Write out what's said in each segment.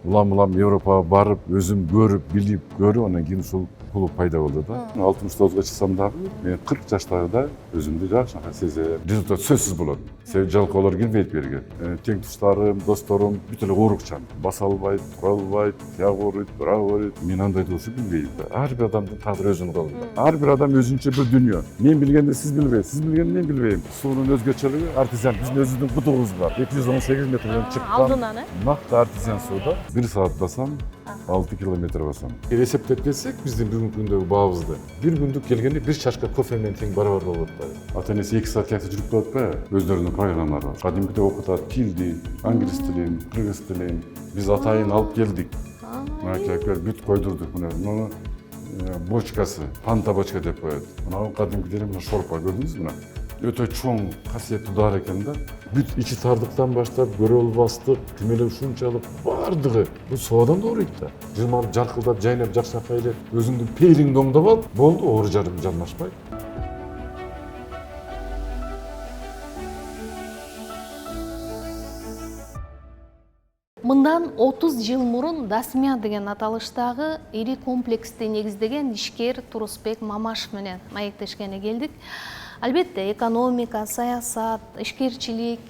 улам Европага барып, өзүм көрүп, билип, көрүп, анан кийин ушул клуб пайда болду да. 69 чыксам дагы, мен 40 жаштагыда өзүмдү жакшынакай сезем. Результат сөзсүз болот. Себеби жалкоолор келбейт берге. Тең туштарым, досторум бүт эле оорукчан. Баса албайт, тура албайт, тияк ооруйт, бура ооруйт. Мен андай болушу билбейм. Ар бир адамдын тагдыры өзүнүн колунда. Ар бир адам өзүнчө бир дүйнө. Мен билгенди сиз билбейсиз, сиз билгенди мен билбейм. Суунун өзгөчөлүгү артезиан. Биздин өзүбүздүн кудугубуз бар. 218 метрден чыккан. Алдынан, Накты артезиан сууда 1 саат басам, 6 километр басам. Эсептеп келсек, биздин бүгүнкү күндөгү баабызды бир күндүк келгенде бир чашка кофе менен тең барабар болуп атпайбы? Ата энеси 2 саат каякта жүрүп калат атпайбы? Өздөрүнүн программалары бар. Кадимкиде окутат тилди, англис тилин, кыргыз тилин. Биз атайын алып келдик. Мына бүт койдурдук муну бочкасы, панта бочка деп коет. Мына кадимкиден мына шорпа көрдүңүзбү мына? Өтө чоң касиеттүү даар экен да. Бүт ичи тардыктан баштап, көрө албастык, тимелеп ушунчалык бардыгы бул соодан да ооруйт да. Жымалып, жаркылдап, жайнап, жакшыракай эле өзүңдүн пейилиңди оңдоп ал, болду, оору жарым жанмашпайт. Мындан 30 жыл мурун Дасмия деген аталыштагы ири комплексти негиздеген ишкер Турусбек Мамашев менен маектешкени келдик. Албетте, экономика, саясат, ишкерчилик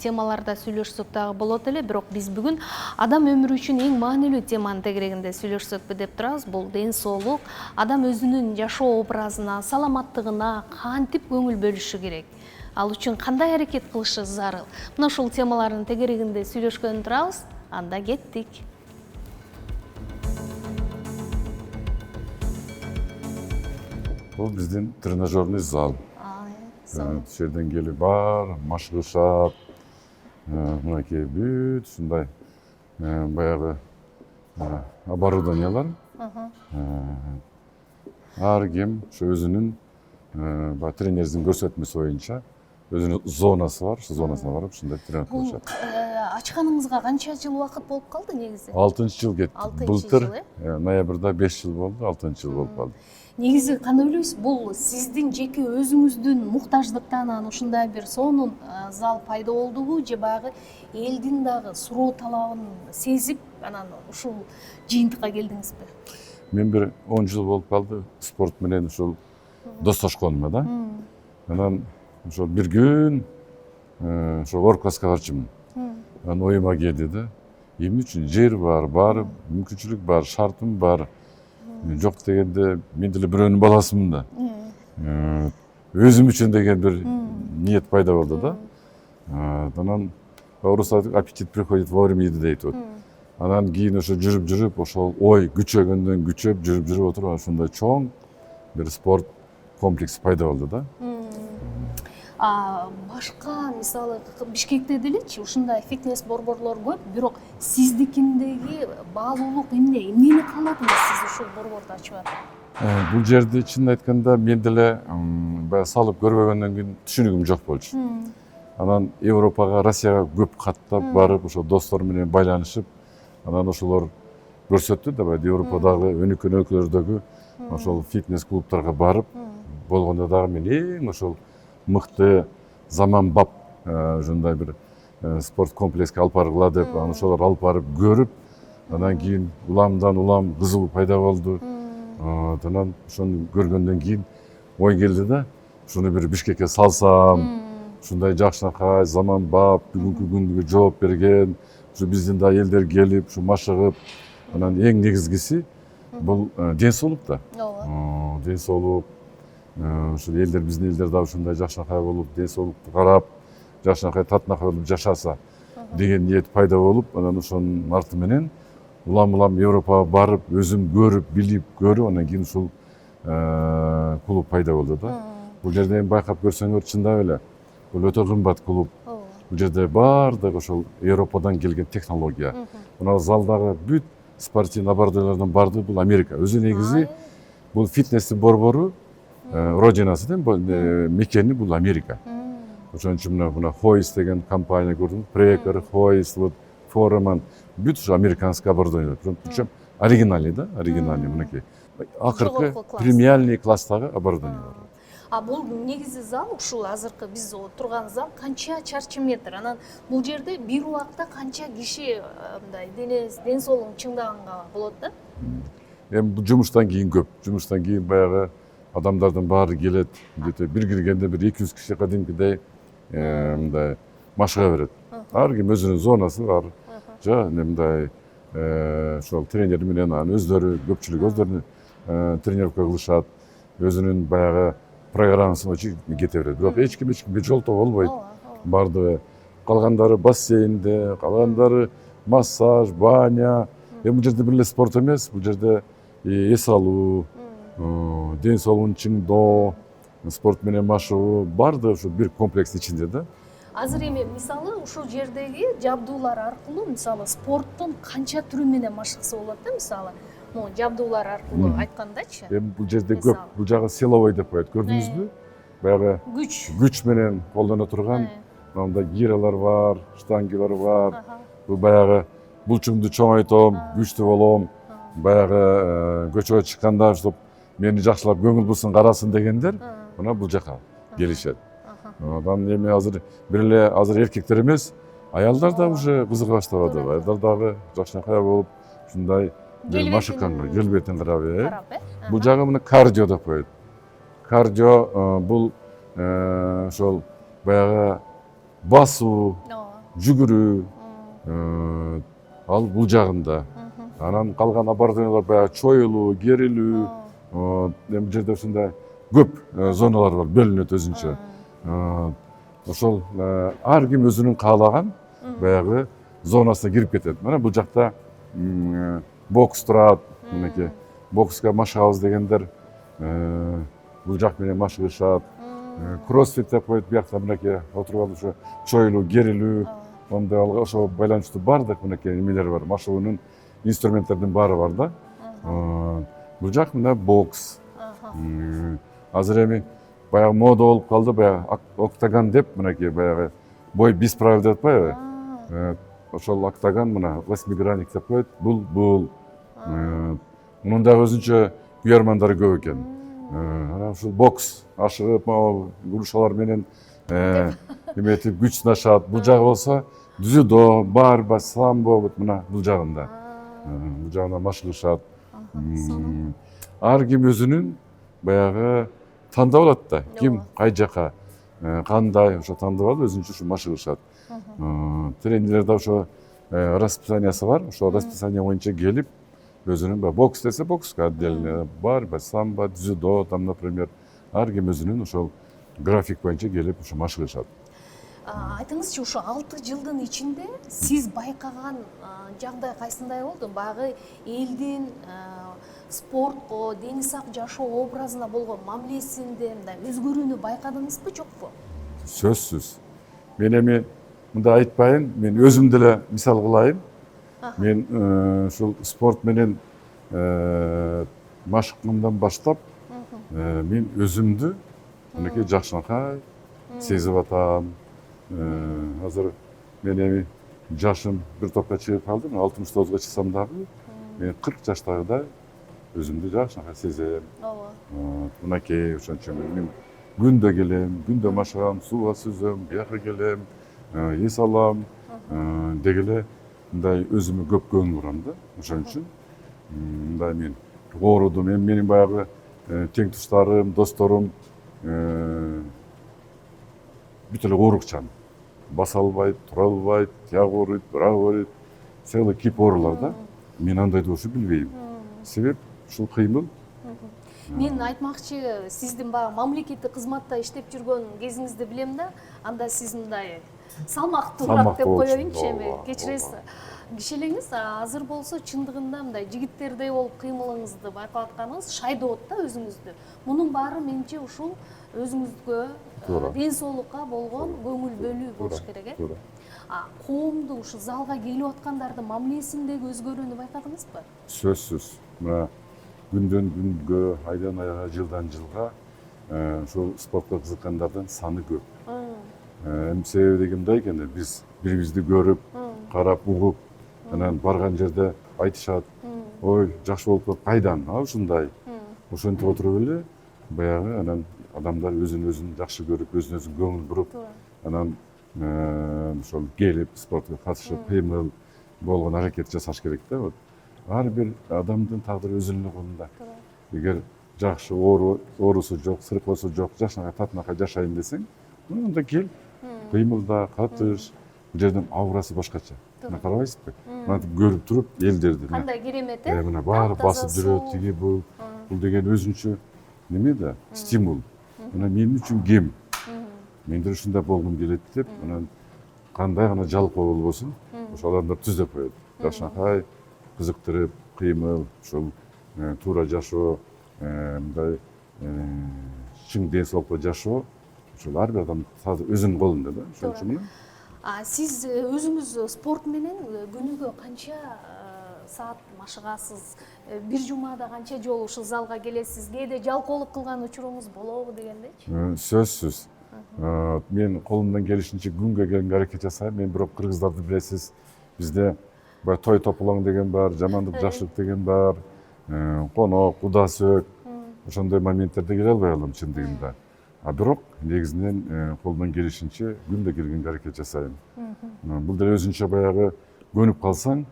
темаларда сүйлөшсөк дагы болот эле, бирок биз бүгүн адам өмүрү үчүн эң маанилүү теманын тегерегинде сүйлөшсөкпү деп турабыз. Бул ден соолук, адам өзүнүн жашоо образына, саламаттыгына кантип көңүл бөлүшү керек? Ал үчүн кандай аракет кылышы зарыл? Мына ушул темалардын тегерегинде сүйлөшкөнү турабыз. Анда кеттик. Бул биздин тренажерный зал. Ушул жерден келип бар, машыгышат. Мынакей бүт ушундай баягы оборудованиялар. Ар ким ошо өзүнүн тренердин көрсөтмөсү боюнча өзүнүн зонасы бар, ошол зонасына барып ушундай тренинг кылышат. Ачканыңызга канча жыл убакыт болуп калды негизи? 6-жыл кетти. Былтыр ноябрда 5 жыл болду, 6-жыл болуп калды. Негизи кандай ойлойсуз? Бул сиздин жеке өзүңүздүн муктаждыктан ушундай бир сонун зал пайда болдубу, же баягы элдин дагы суроо талабын сезип, анан ушул жыйынтыкка келдиңизби? Мен бир 10 жыл болуп калды спорт менен ушул достошконума да. Анан ошол бир күн ошол Оркласска барчумун. Анан оюма келди да. Эмне үчүн жер бар, барып, мүмкүнчүлүк бар, шартым бар. Жок дегенде мен деле бирөөнүн баласымын да. Өзүм үчүн деген бир ниет пайда болду да. Анан орус айтат, аппетит приходит во время еды дейт. Анан кийин ошо жүрүп, ошол ой күчөгөндөн күчөп, жүрүп отуруп, ошондой чоң бир спорт комплекси пайда болду да. Башка мисалы Бишкекте делечи ушундай фитнес борборлор көп, бирок сиздикиндеги баалуулук эмнени кааладыңыз сиз ушул борборду ачып атып? Бул жерди чынын айтканда мен деле баягы салып көрбөгөндөн кийин түшүнүгүм жок болчу. Анан Европага, Россияга көп каттап барып, ошол достор менен байланышып, анан ошолор көрсөттү да, Европадагы өнүккөн өлкөлөрдөгү ошол фитнес клубтарга барып, болгондо дагы мен эң ошол мыкты заманбап ушундай бир спорт комплекске алып баргыла деп, ошолор алып барып көрүп, анан кийин уламдан улам кызыгуу пайда болду. Анан ошону көргөндөн кийин ой келди да, ушуну бир Бишкекке салсам, ушундай жакшынакай заманбап бүгүнкү күнгө жооп берген, ушу биздин да элдер келип, ушу машыгып, анан эң негизгиси бул ден соолук да. Ден соолук, ушул элдер, биздин элдер да ушундай жакшынакай болуп, ден соолукту карап, жакшынакай татынакай болуп жашаса деген ниет пайда болуп, анан ошонун арты менен улам Европага барып, өзүм көрүп, билип, көрүп, анан кийин ушул клуб пайда болду да. Бул жерде байкап көрсөңөр, чындап эле бул өтө кымбат клуб. Бул жерде баардыгы ошол Европадан келген технология. Мына залдагы бүт спортивный оборудованиялардын баардыгы бул Америка. Өзү негизи бул фитнестин борбору родинасы да, мекени бул Америка. Ошон үчүн мына Hoist деген компания көрдүм, Preker, Hoist, Foreman, бүт ушу американский оборудование. Причем оригинальный да, оригинальный мынакей. Акыркы премиальный класстагы оборудованиялар. Бул негизи зал ушул азыркы биз отурган зал канча чарчы метр? Анан бул жерде бир убакта канча киши мындай ден соолугун чыңдаганга болот да? Эми бул жумуштан кийин көп. Жумуштан кийин баягы адамдардын баары келет. Где-то бир киргенде бир 200 киши кадимкидей мындай машыга берет. Ар ким өзүнүн зонасы бар. Жа мындай ошол тренер менен анын өздөрү көпчүлүк өздөрүнүн тренировка кылышат. Өзүнүн баягы программасын кете берет. Бирок эч кимге жолтоо болбойт. Бардыгы калгандары бассейнде, калгандары массаж, баня. Бул жерде бир эле спорт эмес, бул жерде эс алуу, ден соолугун чыңдоо, спорт менен машыгуу баардыгы ушу бир комплекс ичинде да. Азыр эми мисалы ушул жердеги жабдуулар аркылуу мисалы спорттун канча түрү менен машыкса болот да мисалы? Могу жабдуулар аркылуу айткандачы. Эми бул жерде көп, бул жагы силовой деп коет. Көрдүңүзбү? Баягы күч менен колдоно турган мындай гиралар бар, штангилар бар. Бул баягы булчуңду чоңойтом, күчтүү болом. Баягы көчөгө чыкканда уштуп мени жакшылап көңүл бурсын карасын дегендер мына бул жака келишет. Анан эми азыр бир эле азыр эркектер эмес, аялдар да уже кызыга баштабады. Аялдар дагы жакшынакай болуп ушундай машыкканга келбетин карап, бул жагы мына кардио деп коет. Кардио бул ошол баягы басуу, жүгүрүү ал бул жагында. Анан калган упражнениялар баягы чоюлуу, керилүү, эми бул жерде ушундай көп зоналар бар, бөлүнөт өзүнчө. Ошол ар ким өзүнүн каалаган баягы зонасына кирип кетет. Мына бул жакта бокс турат, мынакей бокска машыгабыз дегендер бул жак менен машыгышат. Кроссфит деп коет, биякта мынакей отуруп алып ошо чоюлуу, керилүү, ондай ошого байланыштуу баардык мынакей эмелер бар, машыгуунун инструменттердин баары бар да. Бул жак мына бокс. Азыр эми баягы мода болуп калды, баягы октагон деп мынакей баягы бой без правил деп атпайбы? Ошол октагон мына восьмигранник деп коет. Бул мунун дагы өзүнчө күйөрмандары көп экен. Анан ушул бокс ашыгып, грушалар менен эметип күч сынашат. Бул жагы болсо дзюдо, барба, самбо мына бул жагында. Бул жагына машыгышат. Ар ким өзүнүн баягы тандап алат да. Ким кай жака, кандай ошо тандап алып өзүнчө ушу машыгышат. Тренерлер да ошо расписаниясы бар. Ошо расписание боюнча келип өзүнүн бокс десе бокска отдельно, барба, самбо, дзюдо, там, например, ар ким өзүнүн ошол график боюнча келип ошо машыгышат. Айтыңызчы, ушу 6 жылдын ичинде сиз байкаган жагдай кайсындай болду? Баягы элдин спортко, дени сак жашоо образына болгон мамилесинде мындай өзгөрүүнү байкадыңызбы, жокпу? Сөзсүз. Мен эми мындай айтпайын, мен өзүм деле мисал кылайын. Мен ушул спорт менен машыккандан баштап мен өзүмдү мынакей жакшынакай сезип атам. Азыр мен эми жашым бир топко чыгып калды, 69га чыксам дагы мен 40 жаштагыдай өзүмдү жакшынакай сезем. Мынакей ошончо мен күндө келем, күндө машыгам, сууга сүзөм, бияка келем, эс алам, дегеле мындай өзүмө көп көңүл бурам да. Ошон үчүн мындай мен оорудум. Менин баягы тең туштарым, досторум бүт эле оорукчан. Баса албайт, тура албайт, тияк ооруйт, бурак ооруйт. Целый кип оорулар да. Мен андайды болушу билбейм. Себеп ушул кыймыл. Мен айтмакчы, сиздин баягы мамлекеттик кызматта иштеп жүргөн кезиңизди билем да, анда сиз мындай салмактуураак деп коеюнчу, эми кечиресиз. Кишилиңиз азыр болсо чындыгында мындай жигиттердей болуп кыймылыңызды байкап атканыңыз шайдоот да өзүңүздү. Мунун баары менимче ушул өзүңүзгө ден соолукка болгон көңүл бөлүү болуш керек, э? Коомду ушул залга келип аткандардын мамилесиндеги өзгөрүүнү байкадыңызбы? Сөзсүз. Мына күндөн күнгө, айдан айга, жылдан жылга ушул спортко кызыккандардын саны көп. Эми себеби деген мындай экен, биз бири-бирибизди көрүп, карап, угуп, анан барган жерде айтышат. Ой, жакшы болуп кайдан? Ушундай. Ошентип отуруп эле баягы анан адамдар өзүн өзүн жакшы көрүп, өзүн өзүн көңүл буруп, анан ошол келип спортко катышып, кыймыл болгон аракет жасаш керек да. Вот ар бир адамдын тагдыры өзүнүн колунда. Эгер жакшы оорусу жок, сыркоосу жок, жакшынакай татынакай жашайын десең, анда кел, кыймылда, катыш. Бул жердин аурасы башкача. Мына карабайсызбы? Мынтип көрүп туруп элдерди. Кандай керемет, мына баары басып жүрөт, тиги бул. Бул деген өзүнчө неме да, стимул. Мына мен үчүн кем. Мен да ушундай болгум келет деп, анан кандай гана жалкоо болбосун, ошол адамдар түзөп коет. Жакшынакай кызыктырып, кыймыл, ушул туура жашоо, мындай чың ден соолукта жашоо, ушул ар бир адам өзүнүн колунда да. Ошон үчүн мына Сиз өзүңүз спорт менен күнүгө канча саат машыгасыз? Бир жумада канча жолу ушул залга келесиз? Кээде жалкоолук кылган учуруңуз болобу дегендейчи? Сөзсүз. Мен колумдан келишинче күнгө келгенге аракет жасайм. Мен бирок кыргыздарды билесиз, бизде баягы той топулоң деген бар, жамандык жакшылык деген бар, конок, куда сөк, ошондой моменттерде келе албай калам чындыгында. Бирок негизинен колумдан келишинче күндө келгенге аракет жасайм. Бул деле өзүнчө баягы көнүп калсаң,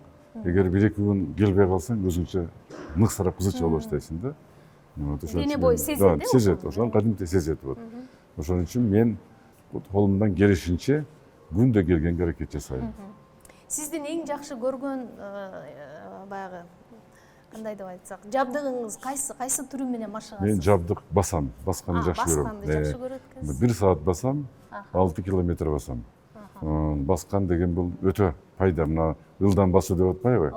эгер 1-2 күн келбей калсаң, өзүнчө мыксырап кызыкча боло баштайсың да. Дене бою сезет, да? Сезет, ошон кадимки сезет. Ошон үчүн мен колумдан келишинче күндө келгенге аракет жасайм. Сиздин эң жакшы көргөн баягы кандай деп айтсак, жабдыгыңыз кайсы түрү менен машыгасыз? Мен жабдык басам, басканды жакшы көрөм. Басканды жакшы көрөт экенсиз. 1 саат басам, 6 километр басам. Баскан деген бул өтө пайда. Мына ылдам басуу деп атпайбы?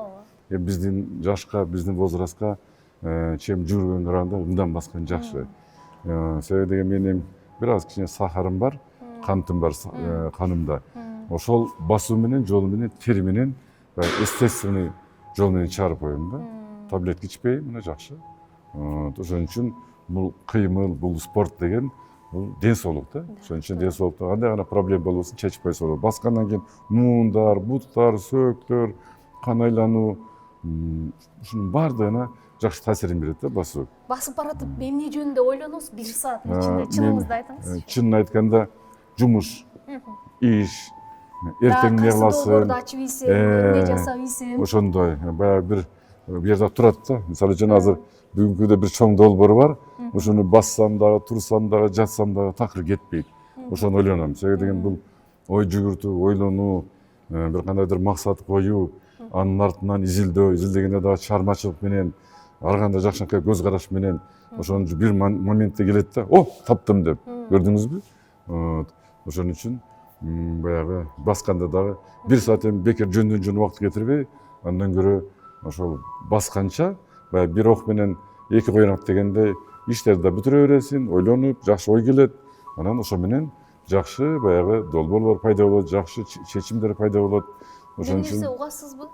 Биздин жашка, биздин возрастка чем жүргөнгө караганда ылдам баскан жакшы. Себеби деген менин бир аз кичине сахарым бар, кантым бар канымда. Ошол басуу менен, жол менен, тери менен естественный жол менен чыгарып коем да. Таблетка ичпейм, мына жакшы. Ошон үчүн бул кыймыл, бул спорт деген бул ден соолук да. Ошон үчүн ден соолукта кандай гана проблема болбосун чечип койсо болот. Баскандан кийин муундар, буттар, сөөктөр, кан айлануу, ушунун баардыгына жакшы таасирин берет да басуу. Басып баратып эмне жөнүндө ойлоносуз 1 сааттын ичинде? Чыныңызды айтыңызчы. Чынын айтканда жумуш, иш, эртең эмне кыласың? Долбоорду ачып ийсем, эмне жасап ийсем? Ошондой. Баягы бир жерде турат да. Мисалы үчүн азыр бүгүнкүдө бир чоң долбоор бар. Ошону бассам дагы, турсам дагы, жатсам дагы такыр кетпейт. Ошону ойлоном. Себеби деген бул ой жүгүртүү, ойлонуу, бир кандайдыр максат коюу, анын артынан изилдөө, изилдегенде дагы чыгармачылык менен, ар кандай жакшынакай көз караш менен ошон бир моментте келет да, о, таптым деп. Көрдүңүзбү? Ошон үчүн баягы басканда дагы 1 саат эми бекер жөндөн убакыт кетирбей, андан көрө ошол басканча баягы бир ок менен 2 коёнок дегендей иштерди да бүтүрө бересиң, ойлонуп, жакшы ой келет. Анан ошо менен жакшы баягы долбоорлор пайда болот, жакшы чечимдер пайда болот. Ошон үчүн Нерсе угасызбы?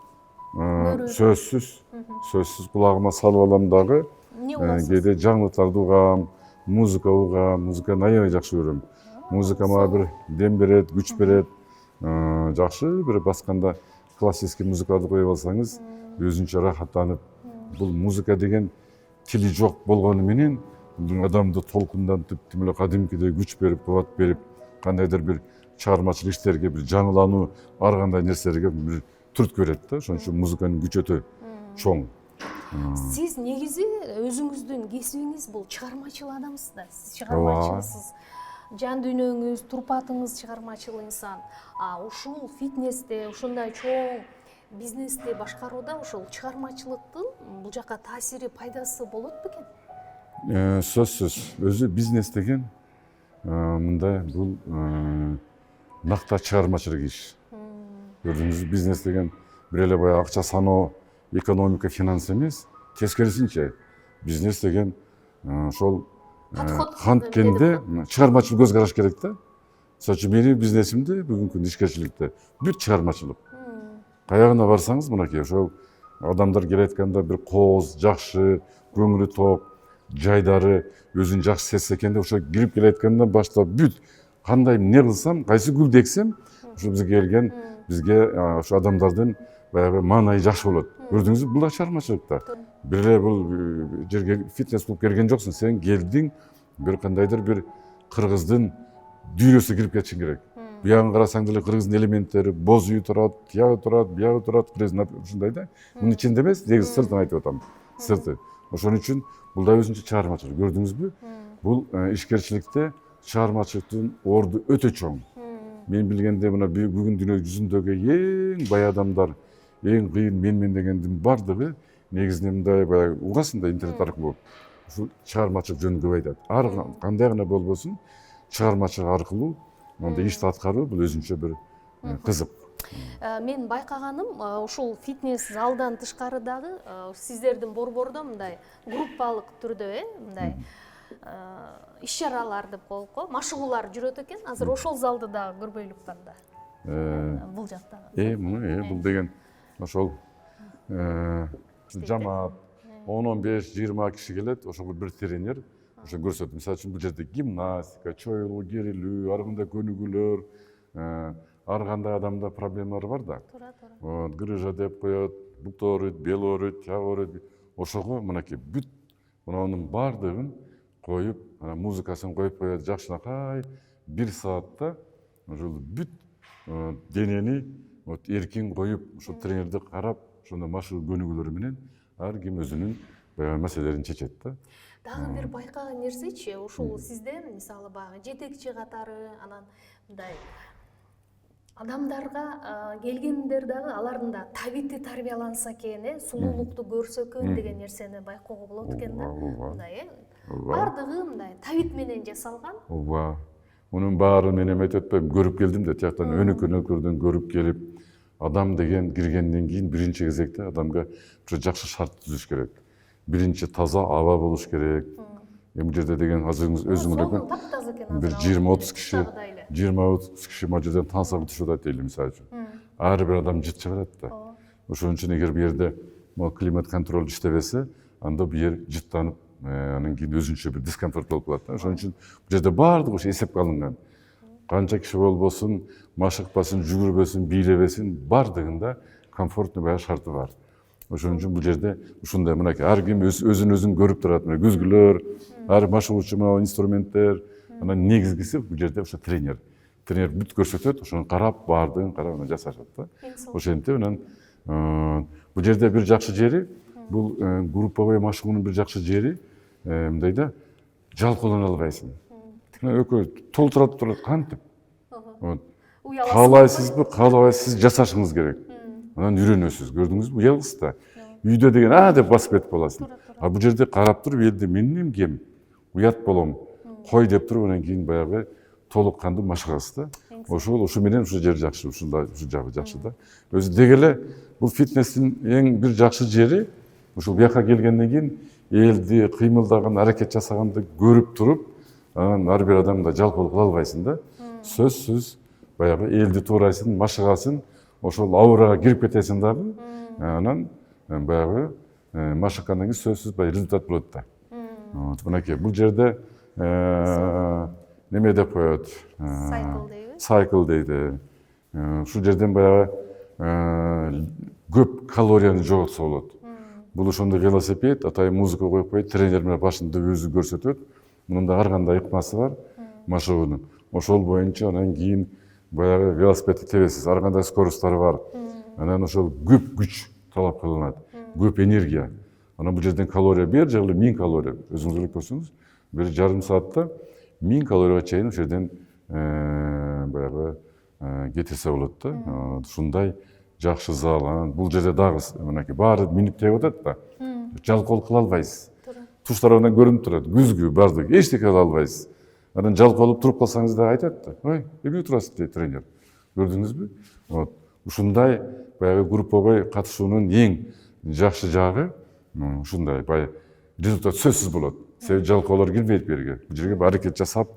Сөзсүз кулагыма салып алам дагы. Эмне угасыз? Кээде жаңылыктарды угам, музыка угам, музыканы аябай жакшы көрөм. Музыка мага бир дем берет, күч берет. Жакшы бир басканда классический музыкаларды коюп алсаңыз, өзүнчө рахаттанып, бул музыка деген тили жок болгону менен адамды толкундантып, тим эле кадимкидей күч берип, кубат берип, кандайдыр бир чыгармачылык иштерге, бир жаңылануу, ар кандай нерселерге бир түрткү берет да. Ошон үчүн музыканын күчү өтө чоң. Сиз негизи өзүңүздүн кесибиңиз бул чыгармачыл адамсыз да. Сиз чыгармачылсыз. Жан дүйнөңүз, турпатыңыз чыгармачыл инсан. Ушул фитнесте, ушундай чоң бизнести башкарууда ушул чыгармачылыктын бул жака таасири, пайдасы болот бекен? Сөзсүз. Өзү бизнес деген мындай бул накта чыгармачылык иш. Көрдүңүзбү, бизнес деген бир эле баягы акча саноо, экономика, финанс эмес. Тескерисинче, бизнес деген ошол канткенде чыгармачыл көз караш керек да. Мисалы үчүн менин бизнесимде бүгүнкү ишкерчиликте бүт чыгармачылык. Каягына барсаңыз, мынакей ошол адамдар келе айтканда бир кооз, жакшы, көңүлү ток, жайдары өзүн жакшы сезсе экен деп ошо кирип келе айткандан баштап бүт кандай эмне кылсам, кайсы гүлдү эксем, ошо бизге келген, бизге ошо адамдардын баягы маанайы жакшы болот. Көрдүңүзбү, бул да чыгармачылыкта. Бир эле бул жерге фитнес клуб келген жоксуң, сен келдиң, бир кандайдыр бир кыргыздын дүйрөсү кирип кетишин керек. Буягын карасаң деле кыргыздын элементтери боз үй турат, тиягы турат, биягы турат, ушундай да. Мунун ичинде эмес, негизи сыртын айтып атам. Сырты. Ошон үчүн бул да өзүнчө чыгармачылык. Көрдүңүзбү? Бул ишкерчиликте чыгармачылыктын орду өтө чоң. Мен билгенде мына бүгүн дүйнө жүзүндөгү эң бай адамдар, эң кыйын менмен дегендин бардыгы негизинен мындай баягы угасың да интернет аркылуу ушул чыгармачылык жөнүндө көп айтат. Ар кандай гана болбосун чыгармачылык аркылуу мындай ишти аткаруу бул өзүнчө бир кызык. Мен байкаганым ушул фитнес залдан тышкары дагы сиздердин борбордо мындай группалык түрдө мындай иш чаралар деп коелук го, машыгуулар жүрөт экен. Азыр ошол залды дагы көрбөйлүк кандай. Бул жактагы. Бул деген ошол жамаат 10-15-20 киши келет, ошого бир тренер ошо көрсөтөт. Мисалы үчүн бул жерде гимнастика, чоюлуу, керилүү, ар кандай көнүгүүлөр, ар кандай адамда проблемалар бар да. Вот, грыжа деп коет, бук ооруйт, бел ооруйт, тияк ооруйт. Ошого мынакей бүт мунун бардыгын коюп, анан музыкасын коюп коет, жакшынакай 1 саатта ошол бүт денени вот эркин коюп, ошол тренерди карап, ошондо машыгуу көнүгүүлөр менен ар ким өзүнүн баягы маселелерин чечет да. Дагы бир байкаган нерсечи, ушул сизден мисалы баягы жетекчи катары анан мындай адамдарга келгендер дагы алардын да табити тарбияланса экен, сулуулукту көрсө экен деген нерсени байкоого болот экен да. Мындай бардыгы мындай табит менен жасалган. Ооба. Мунун баарын мен эме айтып атпайм, көрүп келдим да, тияктан өнөкөнөкөрдөн көрүп келип, адам деген киргенден кийин биринчи кезекте адамга ушу жакшы шарт түзүш керек. Биринчи таза аба болуш керек. Бул жерде деген өзүңүз бир 20-30 киши, 20-30 киши мына жерден тансага түшүп атат дейли мисалы үчүн. Ар бир адам жыт чыгарат да. Ошон үчүн эгер бу жерде климат контроль иштебесе, анда бу жер жыттанып, анан кийин өзүнчө бир дискомфорт болуп калат да. Ошон үчүн бу жерде баардыгы ошо эсепке алынган. Канча киши болбосун, машыкпасын, жүгүрбөсүн, бийлебесин, бардыгында комфортный баягы шарты бар. Ошон үчүн бул жерде ушундай мынакей ар ким өзүн көрүп турат. Мына күзгүлөр, ар машыгуучу инструменттер, анан негизгиси бул жерде ошо тренер. Тренер бүт көрсөтөт, ошону карап, бардыгын карап жасашат да. Ошентип анан бул жерде бир жакшы жери, бул групповой машыгуунун бир жакшы жери мындай да, жалкоолоно албайсың. Экөө толтурат кантип. Каалайсызбы, каалабайсыз жасашыңыз керек. Анан үйрөнөсүз. Көрдүңүзбү? Уялгысыз да. Үйдө деген деп басып кетип каласың. А бул жерде карап туруп, элди менин кем, уят болом, кой деп туруп, анан кийин баягы толук кандуу машыгасыз да. Ушу менен ушу жер жакшы, ушу жагы жакшы да. Өзү дегеле бул фитнестин эң бир жакшы жери, ушул бияка келгенден кийин элди кыймылдаган, аракет жасаганды көрүп туруп, анан ар бир адамда жалкоолук кыла албайсың да. Сөзсүз баягы элди туурайсың, машыгасың, ошол аурага кирип кетесиң дагы. Анан баягы машыккандан кийин сөзсүз баягы результат болот да. Мынакей бул жерде неме деп коет? Сайкл дейби? Ушул жерден баягы көп калорияны жоготсо болот. Бул ошондой велосипед, атайын музыка коюп коюп, тренер менен башында өзү көрсөтөт. Мында ар кандай ыкмасы бар машыгуунун. Ошол боюнча анан кийин баягы велосипедти тебесиз, ар кандай скоросттары бар. Анан ошол көп күч талап кылынат, көп энергия. Анан бул жерден калория бер жагы 1000 калория. Өзүңүз эле көрсөңүз, бир жарым саатта 1000 калорияга чейин ошол жерден баягы кетирсе болот да. Ушундай жакшы зал. Анан бул жерде дагы мынакей баары минип тееп атат да. Жалкоолук кыла албайсыз. Туштарынан көрүнүп турат, күзгү бардык, эчтеке кыла албайсыз. Анан жалкоолуп туруп калсаңыз да айтат да. Ой, эмне турасыз дейт тренер. Көрдүңүзбү? Вот. Ушундай баягы групповой катышуунун эң жакшы жагы ушундай баягы результат сөзсүз болот. Себеби жалкоолор кирбейт бу жерге. Бул жерге аракет жасап,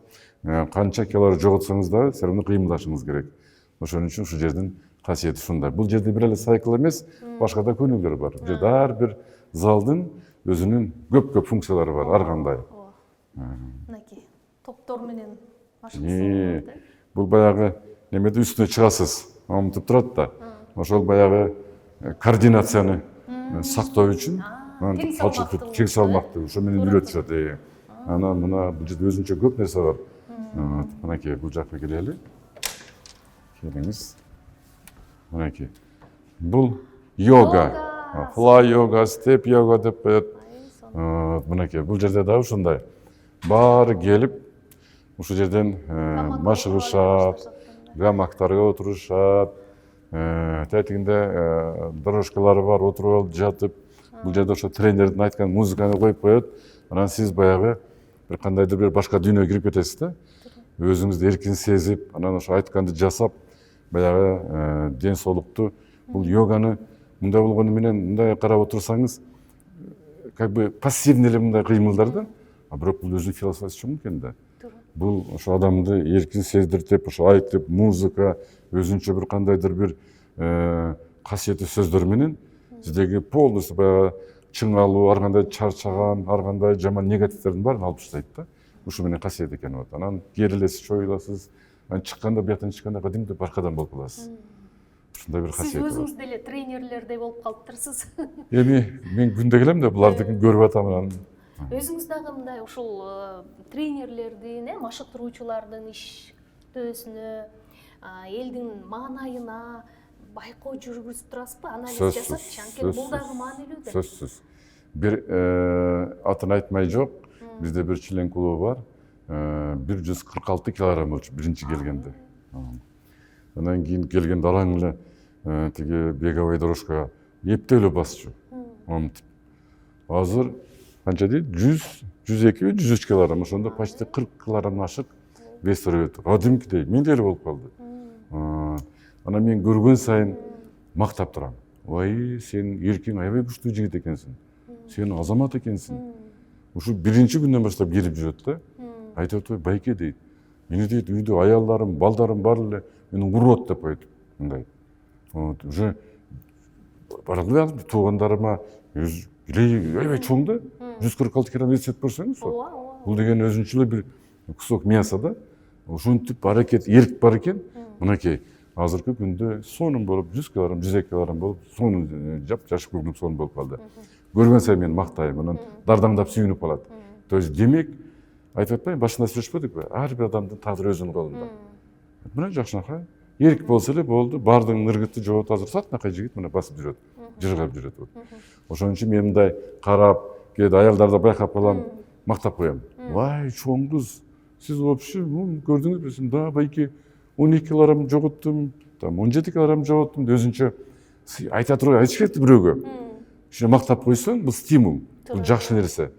канча кило жоготсоңуз да, все равно кыймылдашыңыз керек. Ошон үчүн ушул жердин касиети ушундай. Бул жерде бир эле сайкл эмес, башка да көнүгүүлөр бар. Бул жерде ар бир залдын өзүнүн көп функциялары бар, ар кандай. Мынакей топтор менен машыгуу. Бул баягы немеде үстүнө чыгасыз, амтып турат да. Ошол баягы координацияны сактоо үчүн, тең салмактуу, ошо менен үйрөтүшөт. Анан мына бул жерде өзүнчө көп нерсе бар. Мынакей бул жакка келели. Келиңиз. Мынакей. Бул йога. Fly йога, step йога деп коет. Мынакей бул жерде дагы ушундай. Баары келип ушул жерден машыгышат, гамактарга отурушат. Тетигинде дорожкалары бар, отуруп алып жатып, бул жерде ошо тренердин айткан музыканы коюп коет. Анан сиз баягы бир кандайдыр бир башка дүйнөгө кирип кетесиз да. Өзүңүздү эркин сезип, анан ошо айтканды жасап, баягы ден соолукту бул йоганы мындай болгону менен мындай карап отурсаңыз, как бы пассивный эле мындай кыймылдар да. А бирок бул өзүнүн философиясы чоң экен да. Бул ошо адамды эркин сездиртип, ошо айтып, музыка, өзүнчө бир кандайдыр бир касиеттүү сөздөр менен сиздеги полностью баягы чыңалуу, ар кандай чарчаган, ар кандай жаман негативтердин баарын алып таштайт да. Ушу менен касиет экен вот. Анан керилесиз, чоюласыз, анан чыкканда бияктан чыкканда кадимдей баркадан болуп каласыз. Ушундай бир Сиз касиети бар. өзүңүз деле тренерлердей болуп калыптырсыз. Мен күндө келем да булардыкын көрүп атам анан. Өзүңүз дагы мындай ушул тренерлердин, машыктыруучулардын иштөөсүнө, элдин маанайына байкоо жүргүзүп турасызбы, анализ жасапчы, анткени бул дагы маанилүү да. Сөзсүз. Бир атын айтмай жок, бизде бир член клубу бар. 146 килограмм болчу биринчи келгенде. Анан кийин келгенде араң эле тиги беговой дорожкага эптеп эле басчу. Омтип. Азыр канча дейт? 102, 103 килограмм. Ошондо почти 40 килограмм ашык вес өтүп. Кадимкидей мен деле болуп калды. Анан мен көргөн сайын мактап турам. Ой, сен эркиң аябай күчтүү жигит экенсиң. Сен азамат экенсиң. Ушу биринчи күндөн баштап келип жүрөт да. Айтып атпай, байке дейт. Мени дейт, үйдө аялдарым, балдарым бар эле мени урот деп коет. Мындай. Вот, уже барган туугандарыма аябай чоң да. 146 килограмм вес көрсөңүз. Бул деген өзүнчө эле бир кусок мясо да. Ушинтип аракет, эрк бар экен. Мынакей азыркы күндө сонун болуп 100 килограмм, 102 килограмм болуп, сонун жашып көргүм сонун болуп калды. Көргөн сайын мен мактайм, анан дардаңдап сүйүнүп калат. То есть демек, айтып атпайм, башында сүйлөшпөдүкпү? Ар бир адамдын тагдыры өзүнүн колунда. Мына жакшынакай, эрк болсо эле болду, баардыгынын ыргыты жогот, азыр сатынакай жигит мына басып жүрөт, жыргап жүрөт. Ошон үчүн мен мындай карап, кээде аялдарды байкап калам, мактап коем. Вай, чоң кыз, сиз вообще көрдүңүзбү? Да, байке 12 килограмм жоготтум, там 17 килограмм жоготтум, өзүнчө айта туруп айтышат бирөөгө. Ушуну мактап койсоң, бул стимул, бул жакшы нерсе.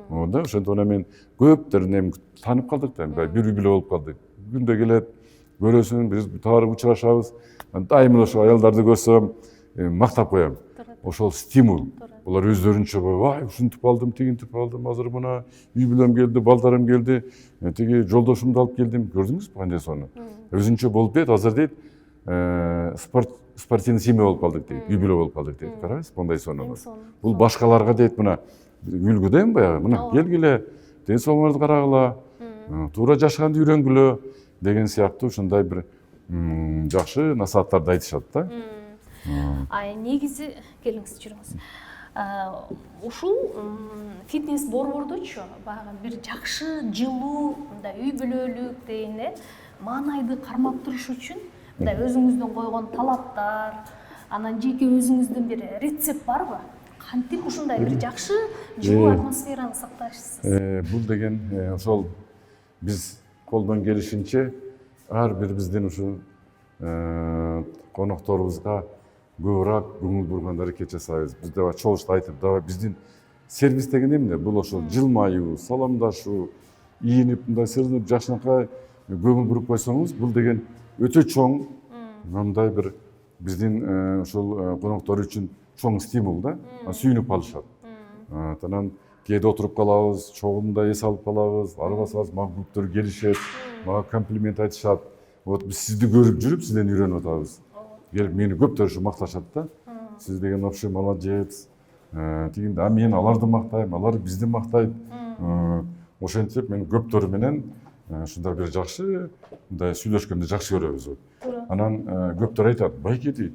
Да, ошондон мен көптөрүн таанып калдык да, бир үй бүлө болуп калдык. Күндө келет, көрөсүң, биз таарып учурашабыз. Дайыма ошо аялдарды көрсөм, мактап коем. Ошол стимул. Булар өздөрүнчө вай, ушинтип алдым, тигинтип алдым, азыр мына үй бүлөм келди, балдарым келди, тиги жолдошумду алып келдим. Көрдүңүзбү кандай сонун? Өзүнчө болуп дейт, азыр дейт, спортивный семья болуп калдык дейт, үй бүлө болуп калдык дейт. Карабайсызбы, кандай сонун. Бул башкаларга дейт, мына үлгү да эми баягы, мына келгиле, ден соолугуңарды карагыла, туура жашаганды үйрөнгүлө деген сыяктуу ушундай бир жакшы насааттарды айтышат да. Негизи келиңиз жүрүңүз. Ушул фитнес борбордочу баягы бир жакшы, жылуу, мындай үй бүлөлүк дейин, маанайды кармап туруш үчүн мындай өзүңүздүн койгон талаптар, анан жеке өзүңүздүн бир рецепт барбы? Кантип ушундай бир жакшы, жылуу атмосфераны сактайсыз? Бул деген ошол биз колдон келишинче ар бир биздин ушу конокторубузга көбүрөөк көңүл бурганда аракет жасайбыз. Биз дагы чогулушта айтып, дагы биздин сервис деген эмне? Бул ошол жылмаюу, саламдашуу, ийинип, мындай сырынып, жакшынакай көңүл буруп койсоңуз, бул деген өтө чоң, мындай бир биздин ошол коноктор үчүн чоң стимул да, сүйүнүп калышат. Анан кээде отуруп калабыз, чогумда эс алып калабыз, арбасабыз, мага көптөр келишет, мага комплимент айтышат. Вот биз сизди көрүп жүрүп, сизден үйрөнүп атабыз. Келип мени көптөр ушу макташат да. Сиз деген вообще молодец. Тигинде, мен аларды мактайм, алар бизди мактайт. Ошентип мен көптөр менен ушундай бир жакшы, мындай сүйлөшкөндү жакшы көрөбүз. Анан көптөр айтат, байке дейт,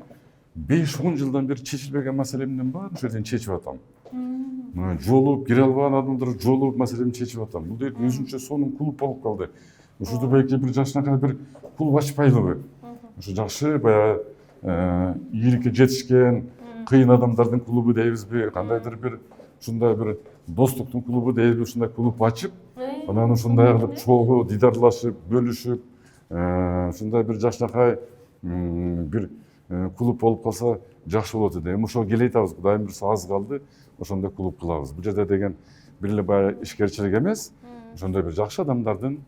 5-10 жылдан бери чечилбеген маселемдин баарын ушул жерден чечип атам. жолугуп кире албаган адамдар жолугуп маселени чечип атам. Бул дер өзүнчө сонун клуб болуп калды. Ушуду белки бир жашынакай бир клуб ачпайлыбы? Ушу жакшы баягы ийгиликке жетишкен кыйын адамдардын клубу дейбизби? Кандайдыр бир ушундай бир достуктун клубу дейбизби? Ушундай клуб ачып, анан ушундай кылып чогуу дидарлашып, бөлүшүп, ушундай бир жакшынакай бир клуб болуп калса жакшы болот эди. Эми ошого келе атабыз. Кудайым буйруса аз калды. Ошондой клуб кылабыз. Бул жерде деген бир эле баягы ишкерчилик эмес, ошондой бир жакшы адамдардын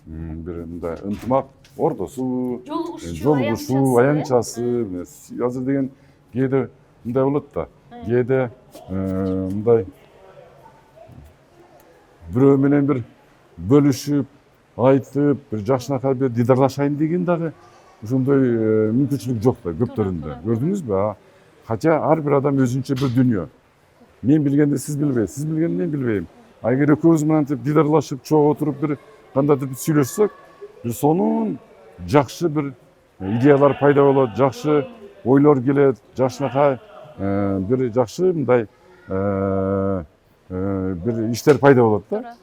бир мындай ынтымак ордосу, жолугушуу, аянтчасы. Азыр деген кээде мындай болот да. Кээде мындай бирөө менен бир бөлүшүп, айтып, бир жакшынакай бир дидарлашайын деген дагы ошондой мүмкүнчүлүк жок да көптөрүндө. Көрдүңүзбү? Хотя ар бир адам өзүнчө бир дүйнө. Мен билгенди сиз билбейсиз, сиз билгенди мен билбейм. Эгер экөөбүз мынантип дидарлашып, чогуу отуруп бир кандайдыр бир сүйлөшсөк, бир сонун жакшы бир идеялар пайда болот, жакшы ойлор келет, жакшынакай бир жакшы мындай бир иштер пайда болот да.